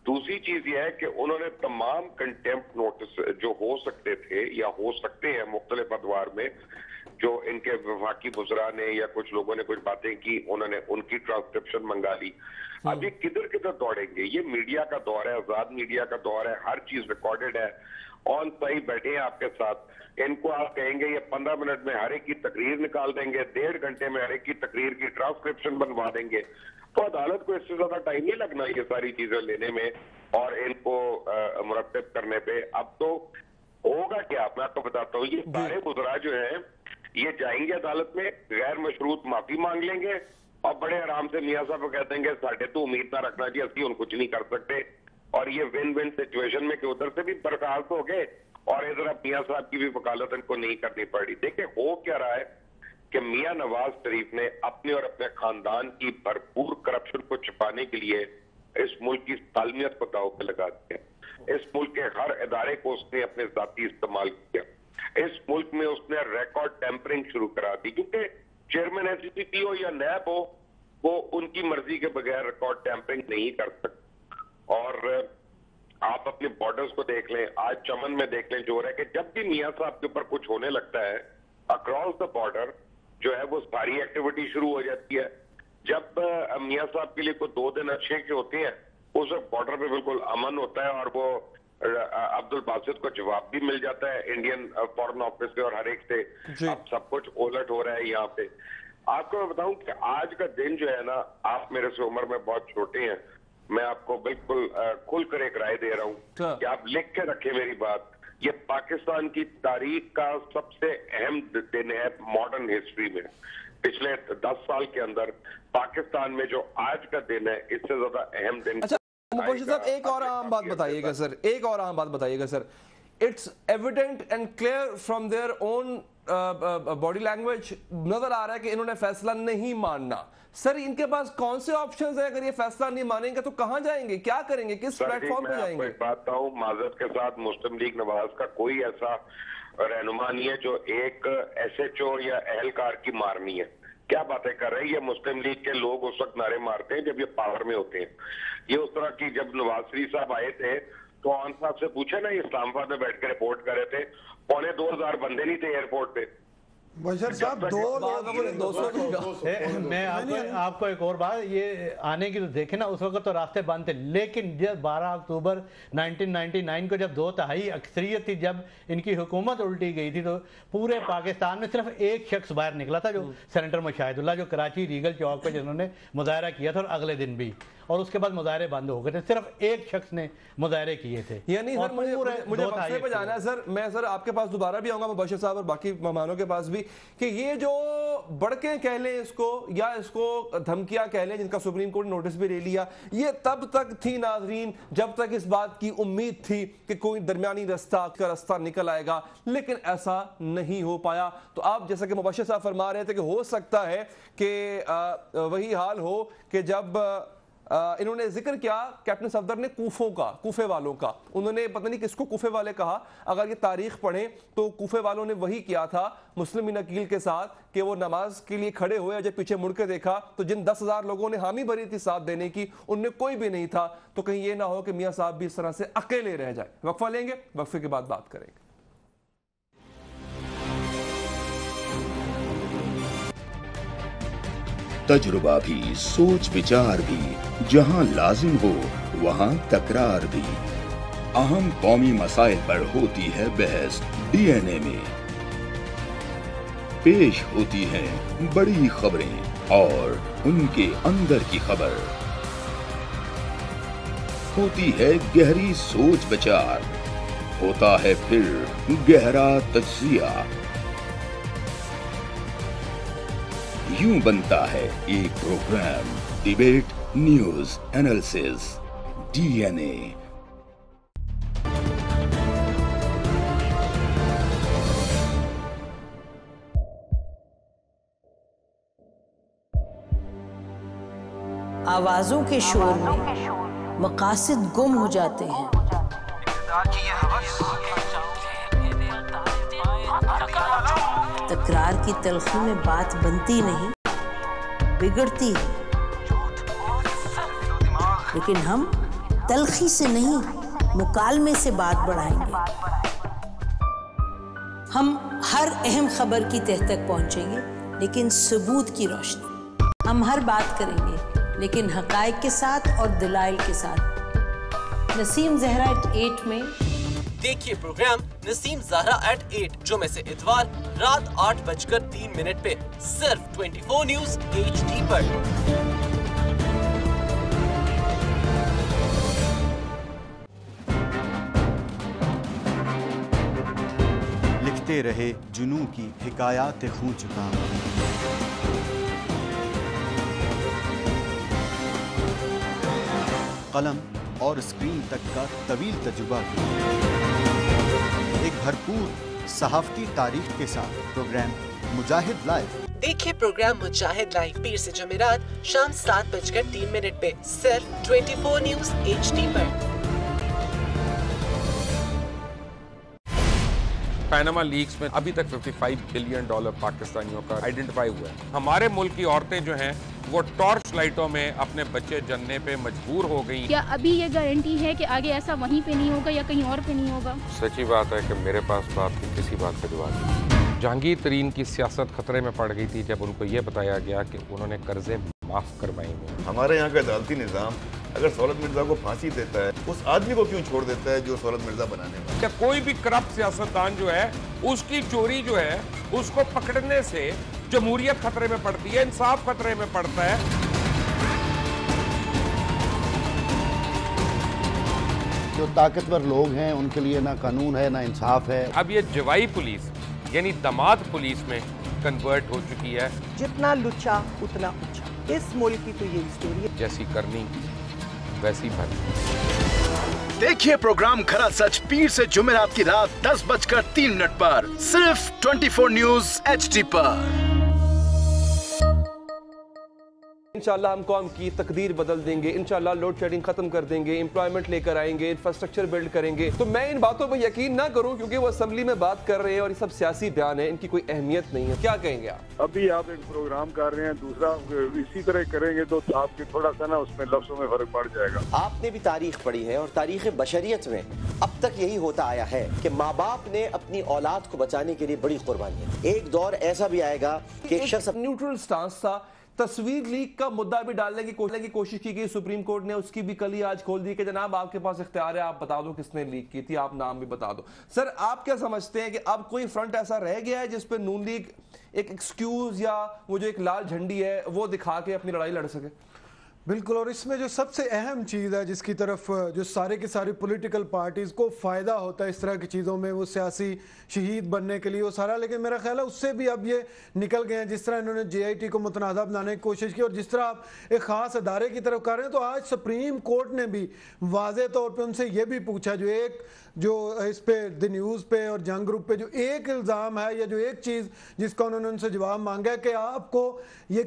दूसरी चीज यह है कि उन्होंने तमाम कंटेम्प्ट नोटिस जो हो सकते थे या हो सकते हैं मुख्तलिफ अदवार में, जो इनके वफाकी वज़रा ने या कुछ लोगों ने कुछ बातें की, उन्होंने उनकी ट्रांसक्रिप्शन मंगा ली। अब ये किधर किधर दौड़ेंगे? ये मीडिया का दौर है, आजाद मीडिया का दौर है, हर चीज रिकॉर्डेड है, ऑन सही बैठे हैं आपके साथ। इनको आप कहेंगे ये 15 मिनट में हर एक की तकरीर निकाल देंगे, 1.5 घंटे में हर एक की तकरीर की ट्रांसक्रिप्शन बनवा देंगे, तो अदालत को इससे ज्यादा टाइम नहीं लगना ये सारी चीजें लेने में और इनको मुरतब करने पे। अब तो होगा क्या, मैं आपको बताता हूँ। ये सारे वज़रा जो हैं ये जाएंगे अदालत में, गैर मशरूत माफी मांग लेंगे और बड़े आराम से मियाँ साहब को कह देंगे साढ़े तो उम्मीद ना रखना जी, असली उन कुछ नहीं कर सकते। और ये विन विन सिचुएशन में कि उधर से भी बर्खास्त हो गए और इधर अब मियाँ साहब की भी वकालत इनको नहीं करनी पड़ी। देखिए हो क्या रहा है कि मियाँ नवाज शरीफ ने अपने और अपने खानदान की भरपूर करप्शन को छुपाने के लिए इस मुल्क की सालमियत को दांव पे लगा दिया। इस मुल्क के हर इदारे को उसने अपने जाती इस्तेमाल किया। इस मुल्क में उसने रिकॉर्ड टेम्परिंग शुरू करा दी, क्योंकि चेयरमैन SCCP हो या नैब हो, वो उनकी मर्जी के बगैर रिकॉर्ड टेम्परिंग नहीं कर सकते। और आप अपने बॉर्डर्स को देख लें, आज चमन में देख लें जो हो रहा है कि जब भी मियाँ साहब के ऊपर कुछ होने लगता है अक्रॉस द बॉर्डर जो है वो सारी एक्टिविटी शुरू हो जाती है। जब मियाँ साहब के लिए कोई 2 दिन अच्छे के होते हैं, उस वक्त बॉर्डर पे बिल्कुल अमन होता है और वो अब्दुल बासित को जवाब भी मिल जाता है इंडियन फॉरेन ऑफिस से और हर एक से। अब सब कुछ उलट हो रहा है यहाँ पे। आपको मैं बताऊं कि आज का दिन जो है ना, आप मेरे से उम्र में बहुत छोटे हैं, मैं आपको बिल्कुल खुलकर एक राय दे रहा हूँ कि आप लिख के रखें मेरी बात। ये पाकिस्तान की तारीख का सबसे अहम दिन है मॉडर्न हिस्ट्री में। पिछले 10 साल के अंदर पाकिस्तान में जो आज का दिन है, इससे ज्यादा अहम दिन। मुबश्शिर साहब एक और आम बात बताइएगा सर, एक और आम बात बताइएगा sir. It's evident and clear from their own body language, नजर आ रहा है कि इन्होंने फैसला नहीं मानना। सर इनके पास कौन से ऑप्शंस है? अगर ये फैसला नहीं मानेंगे तो कहां जाएंगे, क्या करेंगे, किस प्लेटफॉर्म पे जाएंगे? एक बात बताऊं, माजरत के साथ मुस्लिम लीग नवाज का कोई ऐसा रहनुमा नहीं है जो एक SHO या एहलकार की मारनी है। क्या बातें कर रहे हैं? ये मुस्लिम लीग के लोग उस वक्त नारे मारते हैं जब ये पावर में होते हैं। ये उस तरह की, जब नवाज शरीफ साहब आए थे तो ऑन साहब से पूछे ना, इस्लामाबाद में बैठ के रिपोर्ट कर रहे थे, 2500 बंदे नहीं थे एयरपोर्ट पे। बशर साहब मैं आपको एक और बात, ये आने की तो देखे ना, उस वक्त तो रास्ते बंद थे, लेकिन जब 12 अक्टूबर 1999 को जब 2/3 अक्सरियत थी, जब इनकी हुकूमत उल्टी गई थी, तो पूरे पाकिस्तान में सिर्फ एक शख्स बाहर निकला था, जो सेनेटर मुशाहिदुल्लाह, जो कराची रीगल चौक पे जिन्होंने मुजाहरा किया था और अगले दिन भी, और उसके बाद मुजाहरे बंद हो गए थे। सिर्फ एक शख्स ने मुजाहरे किए थे। यानी सर मुझे मसले पे जाना है सर। मैं सर आपके पास दोबारा भी आऊंगा, मुबश्शिर साहब और बाकी मेहमानों के पास भी, कि ये जो बड़के कह लें इसको या इसको धमकियां कह लें, जिनका सुप्रीम कोर्ट ने नोटिस भी ले लिया, ये तब तक थी नाजरीन जब तक इस बात की उम्मीद थी कि कोई दरमियानी रास्ता निकल आएगा, लेकिन ऐसा नहीं हो पाया। तो आप जैसा कि मुबश्शिर साहब फरमा रहे थे कि हो सकता है कि वही हाल हो कि जब इन्होंने जिक्र किया कैप्टन सफदर ने कूफे वालों का, उन्होंने पता नहीं किसको कूफे वाले कहा। अगर ये तारीख पढ़ें तो कूफे वालों ने वही किया था मुस्लिम बिन अकील के साथ कि वो नमाज के लिए खड़े हुए, जब पीछे मुड़ के देखा तो जिन 10,000 लोगों ने हामी भरी थी साथ देने की, उनमें कोई भी नहीं था। तो कहीं ये ना हो कि मियाँ साहब भी इस तरह से अकेले रह जाए। वक्फा लेंगे, वक्फे के बाद बात करेंगे। तजुर्बा भी, सोच विचार भी, जहां लाजिम हो वहां तकरार भी। अहम कौमी मसाइल पर होती है बहस डीएनए में। पेश होती हैं बड़ी खबरें और उनके अंदर की खबर। होती है गहरी सोच विचार, होता है फिर गहरा तज्जिया। यूं बनता है एक program debate news analysis DNA. आवाजों के शोर में मकासद गुम हो जाते हैं। तकरार की तलखी में बात बनती नहीं, बिगड़ती है। लेकिन हम तलखी से नहीं, मुकालमे से बात बढ़ाएंगे। हम हर अहम खबर की तह तक पहुंचेंगे, लेकिन सबूत की रोशनी। हम हर बात करेंगे, लेकिन हकायक के साथ और दलाइल के साथ। नसीम जहरा एट 8 में देखिए प्रोग्राम नसीम ज़हरा एट 8 जुमे से इतवार रात 8:03 पे सिर्फ 24 न्यूज HD पर। लिखते रहे जुनू की हिकायात खूं चुका। कलम और स्क्रीन तक का तवील तजुर्बा, एक भरपूर सहाफती तारीख के साथ प्रोग्राम मुजाहिद लाइव। देखिए प्रोग्राम मुजाहिद लाइव पीर से जुमेरात शाम 7:03 पे सिर्फ 24 न्यूज HD पर। पैनामा लीक्स में अभी तक $55 बिलियन पाकिस्तानियों का आइडेंटिफाई हुआ है। हमारे मुल्क की औरतें जो हैं वो टॉर्च लाइटों में अपने बच्चे जनने पे मजबूर हो गई। क्या अभी ये गारंटी है कि आगे ऐसा वहीं पे नहीं होगा या कहीं और पे नहीं होगा? सच्ची बात है कि मेरे पास बात की किसी बात का जवाब नहीं। जहांगीर तरीन की सियासत खतरे में पड़ गई थी जब उनको ये बताया गया कि उन्होंने कर्जे माफ करवाएंगे। हमारे यहाँ का अदालती निज़ाम अगर सौलत मिर्जा को फांसी देता है, उस आदमी को क्यों छोड़ देता है जो सौलत मिर्जा बनाने वाला? क्या कोई भी करप्ट सियासतदान जो है उसकी चोरी जो है उसको पकड़ने से जमहूरियत खतरे में पड़ती है, इंसाफ खतरे में पड़ता है। जो ताकतवर लोग हैं उनके लिए ना कानून है ना इंसाफ है। अब ये जवाई पुलिस यानी दामाद पुलिस में कन्वर्ट हो चुकी है। जितना लुच्चा उतना ऊंचा, इस मुल्क की तो ये स्टोरी है। जैसी करनी वैसी भरनी। देखिए प्रोग्राम खरा सच पीर से जुमेरात की रात 10:03 पर सिर्फ 24 न्यूज HD पर। इंशाल्लाह हम कौम की तकदीर बदल देंगे, इंशाल्लाह लोड शेडिंग खत्म कर देंगे, एम्प्लॉयमेंट लेकर आएंगे, इंफ्रास्ट्रक्चर बिल्ड करेंगे। तो मैं इन बातों पर यकीन ना करूं क्योंकि वो असेंबली में बात कर रहे हैं और ये सब सियासी बयान है, इनकी कोई अहमियत नहीं है। क्या कहेंगे आप? अभी आप एक प्रोग्राम कर रहे हैं, दूसरा इसी तरह करेंगे तो आपके थोड़ा सा ना उसमें लफ्जों में फर्क पड़ जाएगा। आपने भी तारीख पढ़ी है और तारीख बशरियत में अब तक यही होता आया है कि माँ बाप ने अपनी औलाद को बचाने के लिए बड़ी कुर्बानी। एक दौर ऐसा भी आएगा कि एक शख्स न्यूट्रल स्टांस था। तस्वीर लीक का मुद्दा भी डालने की कोशिश की गई, सुप्रीम कोर्ट ने उसकी भी कल ही आज खोल दी कि जनाब आपके पास इख्तियार है, आप बता दो किसने लीक की थी, आप नाम भी बता दो। सर आप क्या समझते हैं कि अब कोई फ्रंट ऐसा रह गया है जिस पे नून लीग एक एक्सक्यूज या वो जो एक लाल झंडी है वो दिखा के अपनी लड़ाई लड़ सके? बिल्कुल, और इसमें जो सबसे अहम चीज़ है जिसकी तरफ जो सारे की सारी पॉलिटिकल पार्टीज़ को फ़ायदा होता है इस तरह की चीज़ों में, वो सियासी शहीद बनने के लिए वो सारा, लेकिन मेरा ख्याल है उससे भी अब ये निकल गए हैं। जिस तरह इन्होंने JIT को मुतनाज़ा बनाने की कोशिश की और जिस तरह आप एक ख़ास अदारे की तरफ कर रहे हैं, तो आज सुप्रीम कोर्ट ने भी वाज़े तौर पर उनसे ये भी पूछा, जो इस पे द न्यूज़ पे और जंग ग्रुप पे जो एक इल्ज़ाम है या जो एक चीज़ जिसका उन्होंने उनसे जवाब मांगा कि आपको ये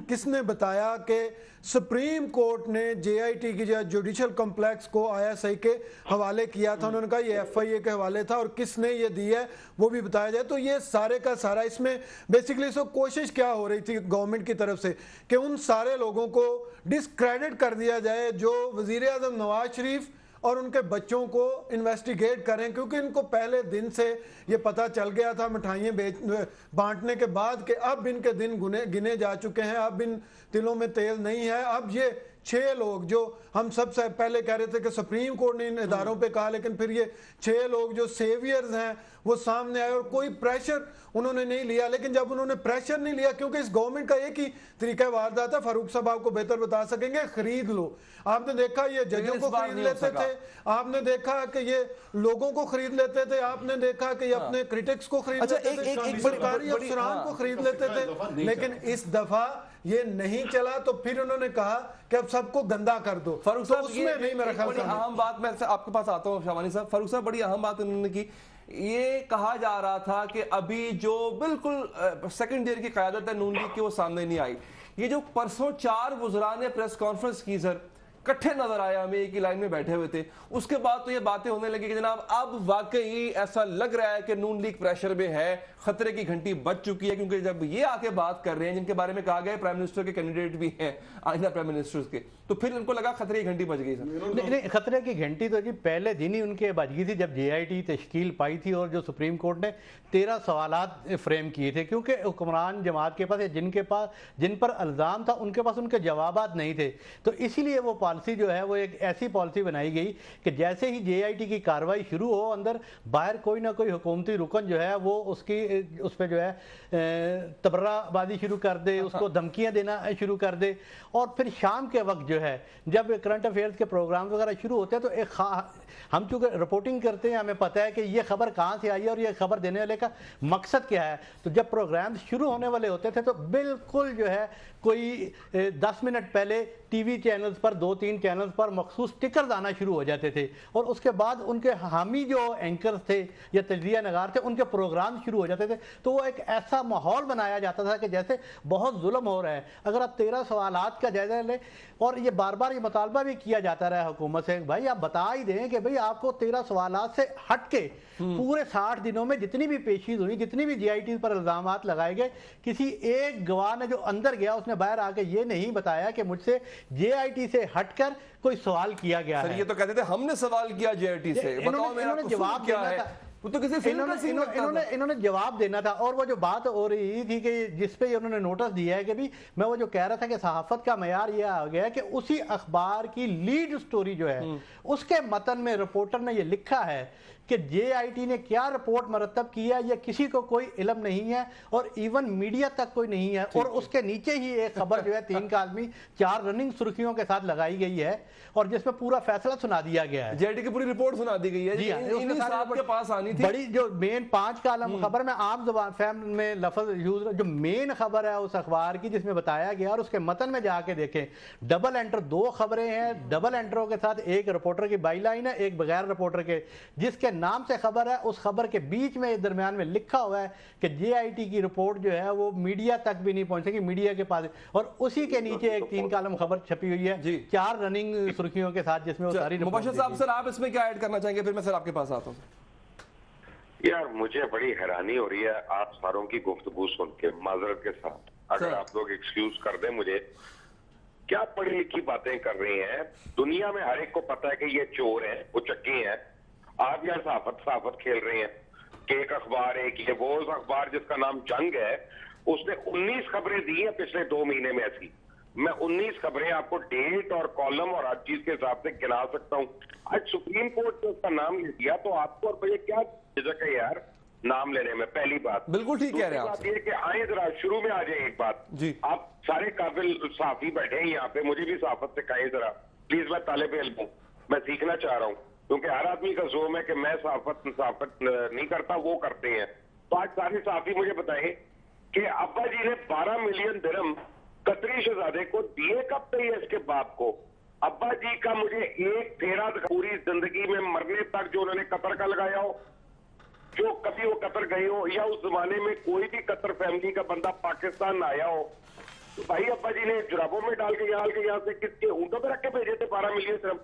किसने बताया कि सुप्रीम कोर्ट ने JIT की जो जुडिशल कॉम्प्लेक्स को ISI के हवाले किया था। उन्होंने कहा ये FIA के हवाले था और किसने ये दी है वो भी बताया जाए। तो ये सारे का सारा इसमें बेसिकली सो कोशिश क्या हो रही थी गवर्नमेंट की तरफ से कि उन सारे लोगों को डिस्क्रेडिट कर दिया जाए जो वज़ीर आज़म नवाज शरीफ और उनके बच्चों को इन्वेस्टिगेट करें, क्योंकि इनको पहले दिन से ये पता चल गया था मिठाइयाँ बांटने के बाद कि अब इनके दिन गिने जा चुके हैं, अब इन तिलों में तेल नहीं है, अब ये 6 लोग जो हम सबसे पहले कह रहे थे कि सुप्रीम कोर्ट ने इन इदारों पे कहा, लेकिन फिर ये 6 लोग जो सेवियर्स हैं वो सामने आए और कोई प्रेशर उन्होंने नहीं लिया। लेकिन जब उन्होंने प्रेशर नहीं लिया, क्योंकि इस गवर्नमेंट का एक ही तरीका वारदात है, फारूक साहब आपको बेहतर बता सकेंगे, खरीद लो। आपने देखा ये जजों को खरीद लेते थे, आपने देखा कि ये लोगों को खरीद लेते थे, आपने देखा कि ये अपने क्रिटिक्स को खरीद लेते थे, सरकारी अफसरान को खरीद लेते थे। लेकिन इस दफा ये नहीं चला, तो फिर उन्होंने कहा कि अब सबको गंदा कर दो। फारूक साहब उसमें नहीं, मेरा ख्याल अहम बात, मैं आपके पास आता हूँ शाबानी साहब। फारूक साहब बड़ी अहम बात उन्होंने की, ये कहा जा रहा था कि अभी जो बिल्कुल सेकंड ईयर की क़यादत है नून लीग की वो सामने नहीं आई। ये जो परसों 4 वुज़रा ने प्रेस कॉन्फ्रेंस की सर, इकट्ठे नजर आए, हमें एक ही लाइन में बैठे हुए थे, उसके बाद तो ये बातें होने लगी कि जनाब अब वाकई ऐसा लग रहा है कि नून लीग प्रेशर में है, खतरे की घंटी बज चुकी है। क्योंकि जब ये आके बात कर रहे हैं जिनके बारे में कहा गया प्राइम मिनिस्टर के कैंडिडेट भी हैं, आइंदा प्राइम मिनिस्टर के, तो फिर इनको लगा खतरे की घंटी बज गई। नहीं, खतरे की घंटी तो जी पहले दिन ही उनके बज गई थी जब JIT तश्कील पाई थी और जो सुप्रीम कोर्ट ने 13 सवालात फ्रेम किए थे, क्योंकि हुक्मरान जमात के पास जिन पर इल्ज़ाम था उनके पास उनके जवाबात नहीं थे। तो इसीलिए वो पॉलिसी जो है वो एक ऐसी पॉलिसी बनाई गई कि जैसे ही JIT की कार्रवाई शुरू हो, अंदर बाहर कोई ना कोई हुकूमती रुकन जो है वो उस पर जो है तबर्राबाजी शुरू कर दे, उसको धमकियां देना शुरू कर दे। और फिर शाम के वक्त जो है जब करंट अफेयर्स के प्रोग्राम वगैरह शुरू होते हैं तो हम चूंकि रिपोर्टिंग करते हैं, हमें पता है कि ये खबर कहाँ से आई है और ये खबर देने वाले का मकसद क्या है। तो जब प्रोग्राम शुरू होने वाले होते थे तो बिल्कुल जो है कोई 10 मिनट पहले टीवी चैनल्स पर 2-3 चैनल्स पर मखसूस स्टिकर्स आना शुरू हो जाते थे और उसके बाद उनके हामी जो एंकर्स थे या तजरिया नगार थे उनके प्रोग्राम शुरू हो जाते थे। तो वो एक ऐसा माहौल बनाया जाता था कि जैसे बहुत जुल्म हो रहा है। अगर आप 13 सवालात का जायजा लें, और ये बार बार ये मुतालबा भी किया जाता रहा हुकूमत से, भाई आप बता ही दें कि भाई आपको 13 सवालात से हट के पूरे 60 दिनों में जितनी भी पेशीज हुई, जितनी भी JIT पर इल्जामात लगाए गए, किसी एक गवाह ने जो अंदर गया उसने बाहर आके ये नहीं बताया कि मुझसे JIT से हटकर कोई सवाल किया गया है। ये तो कहते थे हमने सवाल किया JIT से, बताओ मेरा जवाब क्या है। तो किसी इन्होंने जवाब देना था। और वो जो बात हो रही थी कि जिसपे उन्होंने नोटिस दिया है कि भी मैं वो जो कह रहा था कि सहाफत का मयार ये आ गया कि उसी अखबार की लीड स्टोरी जो है उसके मतन में रिपोर्टर ने ये लिखा है कि JIT ने क्या रिपोर्ट मरतब किया ये किसी को कोई इल्म नहीं है और इवन मीडिया तक कोई नहीं है। और उसके नीचे ही एक खबर जो है 3 कालमी 4 रनिंग सुर्खियों के साथ लगाई गई है और जिसमें पूरा फैसला सुना दिया गया है। JIT की पूरी रिपोर्ट सुना दी गई है जी, इन्हीं साहब के पास आनी थी। बड़ी जो मेन 5 कालम खबर में आम ज़बान फैम में लफ्ज यूज, जो मेन खबर है उस अखबार की जिसमें बताया गया और उसके मतन में जाके देखें, डबल एंटर 2 खबरें हैं, डबल एंटरों के साथ एक रिपोर्टर की बाई लाइन है, एक बगैर रिपोर्टर के, जिसके नाम से खबर है उस खबर के बीच में दरमियान में लिखा हुआ है कि JIT की रिपोर्ट जो है वो मीडिया तक भी नहीं पहुंचेगी, मीडिया के पास। और उसी के नीचे एक 3 कालम खबर छपी हुई है 4 रनिंग सुर्खियों के साथ जिसमें वो सारी। मुबश्शिर साहब सर आप इसमें क्या ऐड करना चाहेंगे, फिर मैं सर आपके पास आता हूँ। यार मुझे बड़ी हैरानी हो रही है आप सारों की गुफ्तगू सुन के, माजरत के साथ, अगर आप लोग एक्सक्यूज कर दें मुझे, क्या पढ़ी लिखी बातें कर रही हैं। दुनिया में हर एक को पता है कि ये चोर हैं, उचक्के हैं। आप यहाँ साफत खेल रहे हैं कि एक अखबार है कि ये वो अखबार जिसका नाम जंग है उसने 19 खबरें दी हैं पिछले 2 महीने में। ऐसी मैं 19 खबरें आपको डेट और कॉलम और हर चीज के हिसाब से गिना सकता हूँ। आज सुप्रीम कोर्ट ने उसका नाम ले दिया तो आपको और भैया क्या झिझक है यार नाम लेने में। पहली बात बिल्कुल ठीक कह रहे हैं आप। ये कि आए जरा शुरू में आ जाए एक बात जी, आप सारे काबिल साफी बैठे हैं यहाँ पे, मुझे भी साफत से कहें जरा प्लीज, मैं तालिब इल्म हूँ, मैं सीखना चाह रहा हूँ, क्योंकि हर आदमी का जोम है कि मैं साफत नहीं करता, वो करते हैं। तो आज सारे साफी मुझे बताएं कि अब्बा जी ने 12 मिलियन दिरहम कतरी शहजादे को दिए कब थे इसके बाप को। अब्बा जी का मुझे एक फेरा पूरी जिंदगी में मरने तक जो उन्होंने कतर का लगाया हो, जो कभी वो कतर गए हो या उस जमाने में कोई भी कतर फैमिली का बंदा पाकिस्तान आया हो, तो भाई अब्बा जी ने जुराबों में डाल के यहाँ से किसके ऊँटों पर रख के भेजे थे 12 मिलियन दिरहम।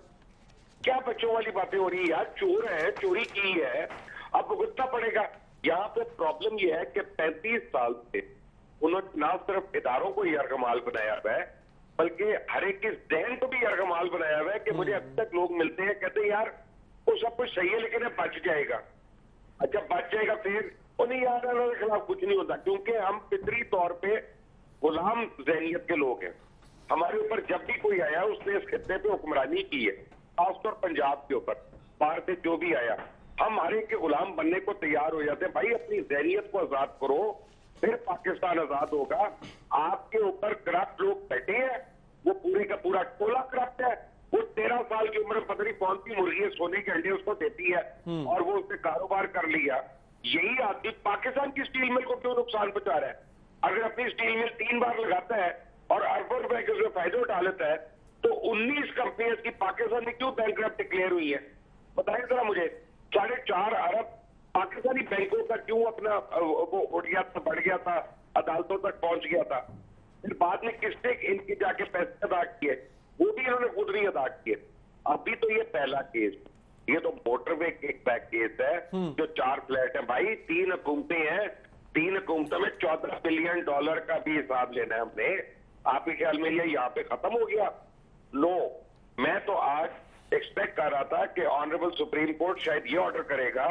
क्या बच्चों वाली बातें हो रही है यार, चोर है, चोरी की है, अब भुगतना पड़ेगा। यहाँ पे प्रॉब्लम यह है कि 35 साल से उन्होंने ना सिर्फ इदारों को यरगमाल बनाया हुआ है बल्कि हर एक के जहन को भी यरगमाल बनाया हुआ है कि मुझे अब तक लोग मिलते हैं कहते हैं यार वो सब कुछ सही है लेकिन बच जाएगा। अच्छा बच जाएगा फिर वो नहीं यार उनके खिलाफ कुछ नहीं होता, क्योंकि हम फितरी तौर पे गुलाम जहनियत के लोग हैं। हमारे ऊपर जब भी कोई आया उसने इस खित्ते पे हुक्मरानी की है, खासतौर पंजाब के ऊपर, बाहर से जो भी आया, हम हर एक के गुलाम बनने को तैयार हो जाते हैं। भाई अपनी ज़हनियत को आजाद करो, फिर पाकिस्तान आजाद होगा। आपके ऊपर करप्ट लोग बैठे हैं, वो पूरे का पूरा टोला करप्ट है। वो 13 साल की उम्र में पता नहीं कौन सी मुर्गी सोने के अंडे उसको देती है और वो उसने कारोबार कर लिया। यही आदमी पाकिस्तान की स्टील मिल को क्यों नुकसान पहुंचा रहा है? अगर अपनी स्टील मिल 3 बार लगाता है और अरबों रुपए के उसमें फायदे उठा लेता है, तो 19 कंपनियां की पाकिस्तान में क्यों बैंकरप्ट डिक्लेयर हुई है? बताइए जरा मुझे। 4.5 अरब पाकिस्तानी बैंकों का क्यों अपना वो उठ गया था, बढ़ गया था, अदालतों तक पहुंच गया था? फिर बाद में किसने इनके जाके पैसे अदा किए? वो भी इन्होंने खुद नहीं अदा किए। अभी तो ये पहला केस, ये तो मोटरवे किकबैक केस है जो 4 फ्लैट है। भाई 3 हुकूमतें हैं, 3 हुकूमतों में $14 बिलियन का भी हिसाब लेना है हमने। आपके ख्याल में ये यहाँ पे खत्म हो गया? नो, मैं तो आज एक्सपेक्ट कर रहा था कि ऑनरेबल सुप्रीम कोर्ट शायद ये ऑर्डर करेगा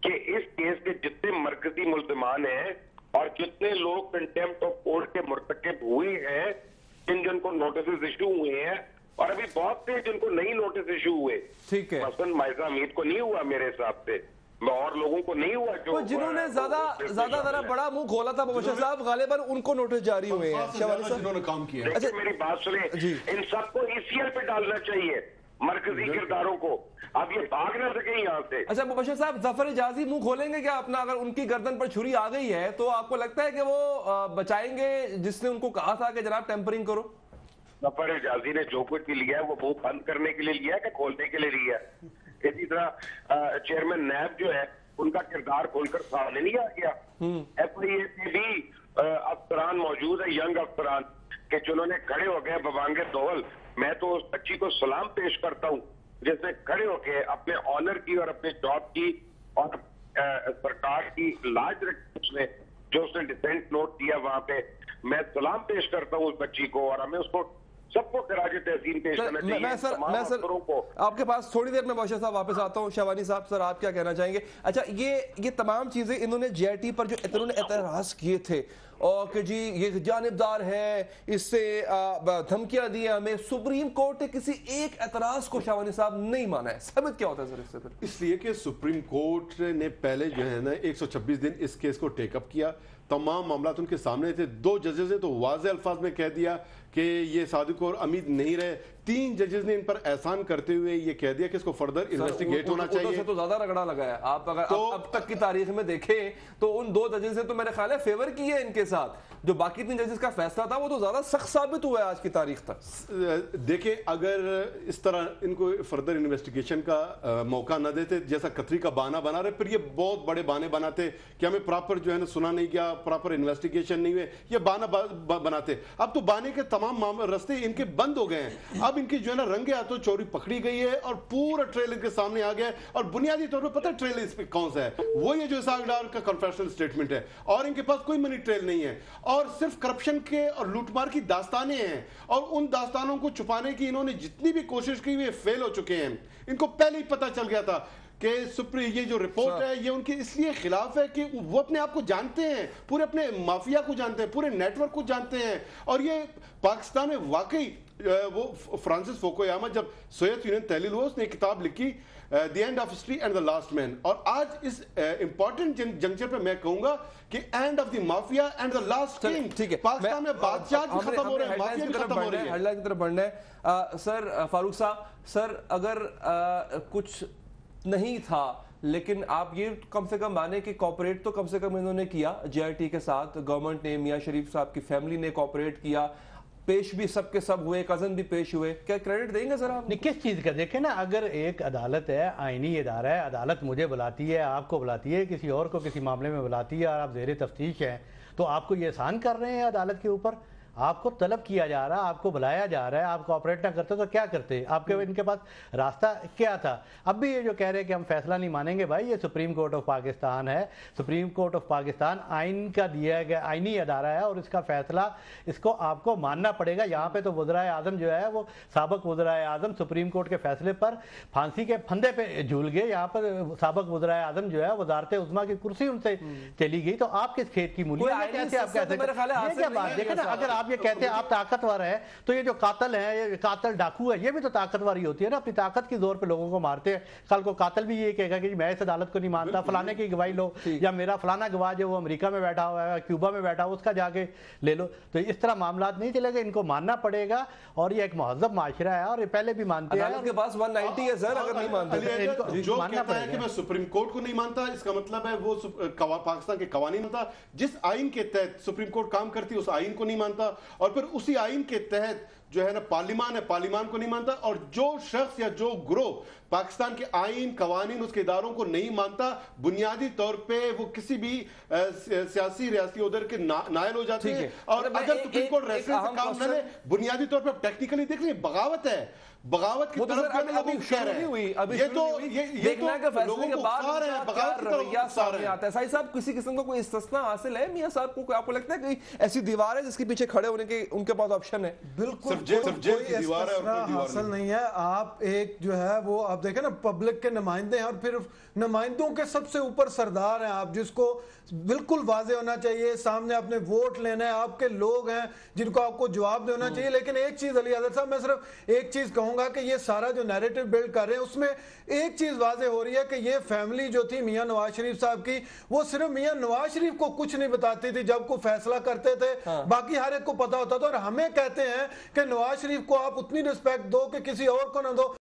कि इस केस के जितने मरकजी मुल्जमान हैं और जितने लोग कंटेम्प्ट ऑफ कोर्ट के मुर्तकिब हुए हैं, जिनको नोटिस इशू हुए हैं, और अभी बहुत से जिनको नहीं नोटिस इशू हुए, ठीक है, मसलन माइजा अमीद को नहीं हुआ मेरे हिसाब से, और लोगों को नहीं हुआ जो जिन्होंने ज्यादा बड़ा मुंह खोला था मुबशर साहब, गालिबन उनको नोटिस जारी हुए हैं जिन्होंने काम किया। अच्छा मेरी बात सुने, इन सबको ECL पे डालना चाहिए, मरकजी किरदारों को। अब ये भाग ना सके यहाँ से। अच्छा मुबशर साहब, जफर इजाजी मुंह खोलेंगे क्या अपना? अगर उनकी गर्दन पर छुरी आ गई है तो आपको लगता है कि वो बचाएंगे जिसने उनको कहा था कि जनाब टेम्परिंग करो? जफर इजाजी ने जो कुछ भी लिया है वो मुंह बंद करने के लिए लिया है कि खोलने के लिए लिया है? इसी तरह चेयरमैन नैब जो है उनका किरदार खोलकर सामने नहीं आ गया। FIA में भी अफसरान मौजूद है, यंग अफसरान के जिन्होंने खड़े हो गए बवांगे दोवल। मैं तो उस बच्ची को सलाम पेश करता हूँ जिसने खड़े होके अपने ऑनर की और अपने जॉब की और सरकार की लाज रखी, उसने जो उसने डिसेंट नोट दिया वहां पे, मैं सलाम पेश करता हूँ उस बच्ची को, और हमें उसको सबको खराज तहसीन पेश करना चाहिए। मैं सर को आपके पास थोड़ी देर में बादशाह साहब वापस आता हूँ। शहवानी साहब, सर आप क्या कहना चाहेंगे? अच्छा ये तमाम चीजें इन्होंने JIT पर जो इन्होंने एतराज किए थे और कि जी ये जानिबदार है, इससे धमकियां दी है हमें, सुप्रीम कोर्ट ने किसी एक एतराज को शहवानी साहब नहीं माना है। सबूत क्या होता है सर इससे? फिर इसलिए कि सुप्रीम कोर्ट ने पहले जो है ना 126 दिन इस केस को टेकअप किया, तमाम मामला उनके सामने थे। 2 जजेस ने तो वाज़े अल्फाज में कह दिया कि ये सादिक और अमीद नहीं रहे। 3 जजेस ने इन पर एहसान करते हुए ये कह दिया कि इसको फर्दर इन्वेस्टिगेट होना चाहिए। तो ज्यादा रगड़ा लगा है। आप अगर तो, अब तक की तारीख में देखें तो उन 2 जजेस ने तो मेरे ख्याल है फेवर की है इनके साथ। जो बाकी 3 जजेस का फैसला था वो तो ज्यादा सख्त साबित हुआ है आज की तारीख तक। देखिए अगर इस तरह इनको फर्दर इन्वेस्टिगेशन का मौका न देते, जैसा कतरी का बहाना बना रहे, फिर ये बहुत बड़े बहाने बनाते कि हमें प्रॉपर जो है ना सुना नहीं गया, प्रॉपर इन्वेस्टिगेशन नहीं हुए, ये बहाना बनाते। अब तो बहाने के तमाम रास्ते इनके बंद हो गए हैं। अब इनकी जो है ना रंगे हाथों चोरी पकड़ी गई है और पूरा ट्रेल इनके सामने आ गया है। और बुनियादी तौर पर पता है ट्रेल इस पे कौन सा है? वो ये जो इसहाक डार का कन्फेशनल स्टेटमेंट है, और इनके पास कोई मनी ट्रेल नहीं है और सिर्फ करप्शन के और लूटमार की दास्तानें हैं। और उन दास्तानों को छुपाने की इन्होंने जितनी भी कोशिश की वे फेल हो चुके हैं। इनको पहले ही पता चल गया था कि ये जो रिपोर्ट है ये उनके इसलिए खिलाफ है कि वो अपने आप को जानते हैं, पूरे अपने माफिया को जानते हैं, पूरे नेटवर्क को जानते हैं। और ये पाकिस्तान में वाकई वो फ्रांसिस फोकोयामा जब सोवियत यूनियन तहलील हुआ उसने एक किताब लिखी the end of history and the last man. और आज इस इंपॉर्टेंट जंक्शन पे मैं कहूंगा कि end of the mafia and the last king. ठीक है, पाकिस्तान में बादशाह खत्म हो रहे हैं, माफिया भी खत्म हो रही है। हेडलाइन की तरफ बढ़ना है। सर फारूक साहब, सर अगर कुछ नहीं था लेकिन आप ये कम से कम माने कि कॉपरेट तो कम से कम इन्होंने किया JIT के साथ, गवर्नमेंट ने, मियां शरीफ साहब की फैमिली ने कॉपरेट किया, पेश भी सबके सब हुए, कजन भी पेश हुए, क्या क्रेडिट देंगे सर आप? नहीं, किस चीज़ का? देखें ना, अगर एक अदालत है, आईनी इदारा है, अदालत मुझे बुलाती है, आपको बुलाती है, किसी और को किसी मामले में बुलाती है और आप ज़ेर तफ्तीश हैं, तो आपको ये एहसान कर रहे हैं अदालत के ऊपर? आपको तलब किया जा रहा है, आपको बुलाया जा रहा है, आप कोऑपरेट ना करते तो क्या करते? आपके इनके पास रास्ता क्या था? अब भी ये जो कह रहे हैं कि हम फैसला नहीं मानेंगे, भाई ये सुप्रीम कोर्ट ऑफ पाकिस्तान है। सुप्रीम कोर्ट ऑफ पाकिस्तान आइन का दिया गया आइनी अदारा है और इसका फैसला इसको आपको मानना पड़ेगा। यहाँ पे तो वज़राए आज़म जो है वो साबिक वज़राए आज़म सुप्रीम कोर्ट के फैसले पर फांसी के फंदे पे झूल गए। यहाँ पर साबिक वज़राए आज़म जो है वज़ारत उज़्मा की कुर्सी उनसे चली गई, तो आप किस खेत की मूली? कैसे आप कह सकते हैं? देखिए ना, अगर आप आप ये कहते हैं आप ताकतवर है, तो ये जो कातिल है, ये कातिल डाकू है, ये भी तो ताकतवर ही होती है ना, अपनी ताकत की जोर पे लोगों को मारते हैं। कल को कातिल भी ये कहेगा कि मैं इस अदालत को नहीं मानता, फलाने की गवाही लो, या मेरा फलाना गवाह जो वो अमेरिका में बैठा हुआ है, क्यूबा में बैठा हुआ, उसका जाके ले लो। तो इस तरह मामला नहीं चलेगा, इनको मानना पड़ेगा। और ये एक महज़ब माशरा है और ये पहले भी मानते हैं। के पास 190 है सर, अगर नहीं मानते जो कहता है कि मैं सुप्रीम कोर्ट को नहीं मानता, इसका मतलब है वो पाकिस्तान के कवानीन होता, जिस आइन के तहत सुप्रीम कोर्ट काम करती है उस आइन को नहीं मानता, और फिर उसी आइन के तहत जो है ना पार्लिमान है, पार्लिमान को नहीं मानता। और जो शख्स या जो ग्रोह पाकिस्तान के आइन, कवानीन, उसके इदारों को नहीं मानता, बुनियादी तौर पे वो किसी भी सियासी रियासी उधर के नायल हो जाते हैं। और अगर सुप्रीम कोर्ट रेफरेंस से काम न ले, बुनियादी तौर पे टेक्निकली देख लीजिए, बगावत है, बगावत की तरफ अभी शुरू नहीं हुई, अभी ये तो देखना का फैसले के बाद रवैया सामने आता है। साहिब साहब, किसी किस्म का कोई इस्तिस्ना हासिल है मियां साहब को? आपको लगता है कि ऐसी दीवार है जिसके पीछे खड़े होने के उनके पास ऑप्शन है? बिल्कुल कोई दीवार हासिल नहीं है। आप एक जो है वो आप देखें ना, पब्लिक के नुमाइंदे हैं और फिर नुमाइंदों के सबसे ऊपर सरदार हैं आप, जिसको बिल्कुल वाजे होना चाहिए, सामने आपने वोट लेना है, आपके लोग हैं जिनको आपको जवाब देना चाहिए। लेकिन एक चीज अली आदर साहब, मैं सिर्फ एक चीज कहूंगा कि ये सारा जो नैरेटिव बिल्ड कर रहे हैं उसमें एक चीज वाजे हो रही है कि ये फैमिली जो थी मियां नवाज शरीफ साहब की, वो सिर्फ मियां नवाज शरीफ को कुछ नहीं बताती थी जब को फैसला करते थे, बाकी हर एक को पता होता था। और हमें कहते हैं कि नवाज शरीफ को आप उतनी रिस्पेक्ट दो कि किसी और को ना दो।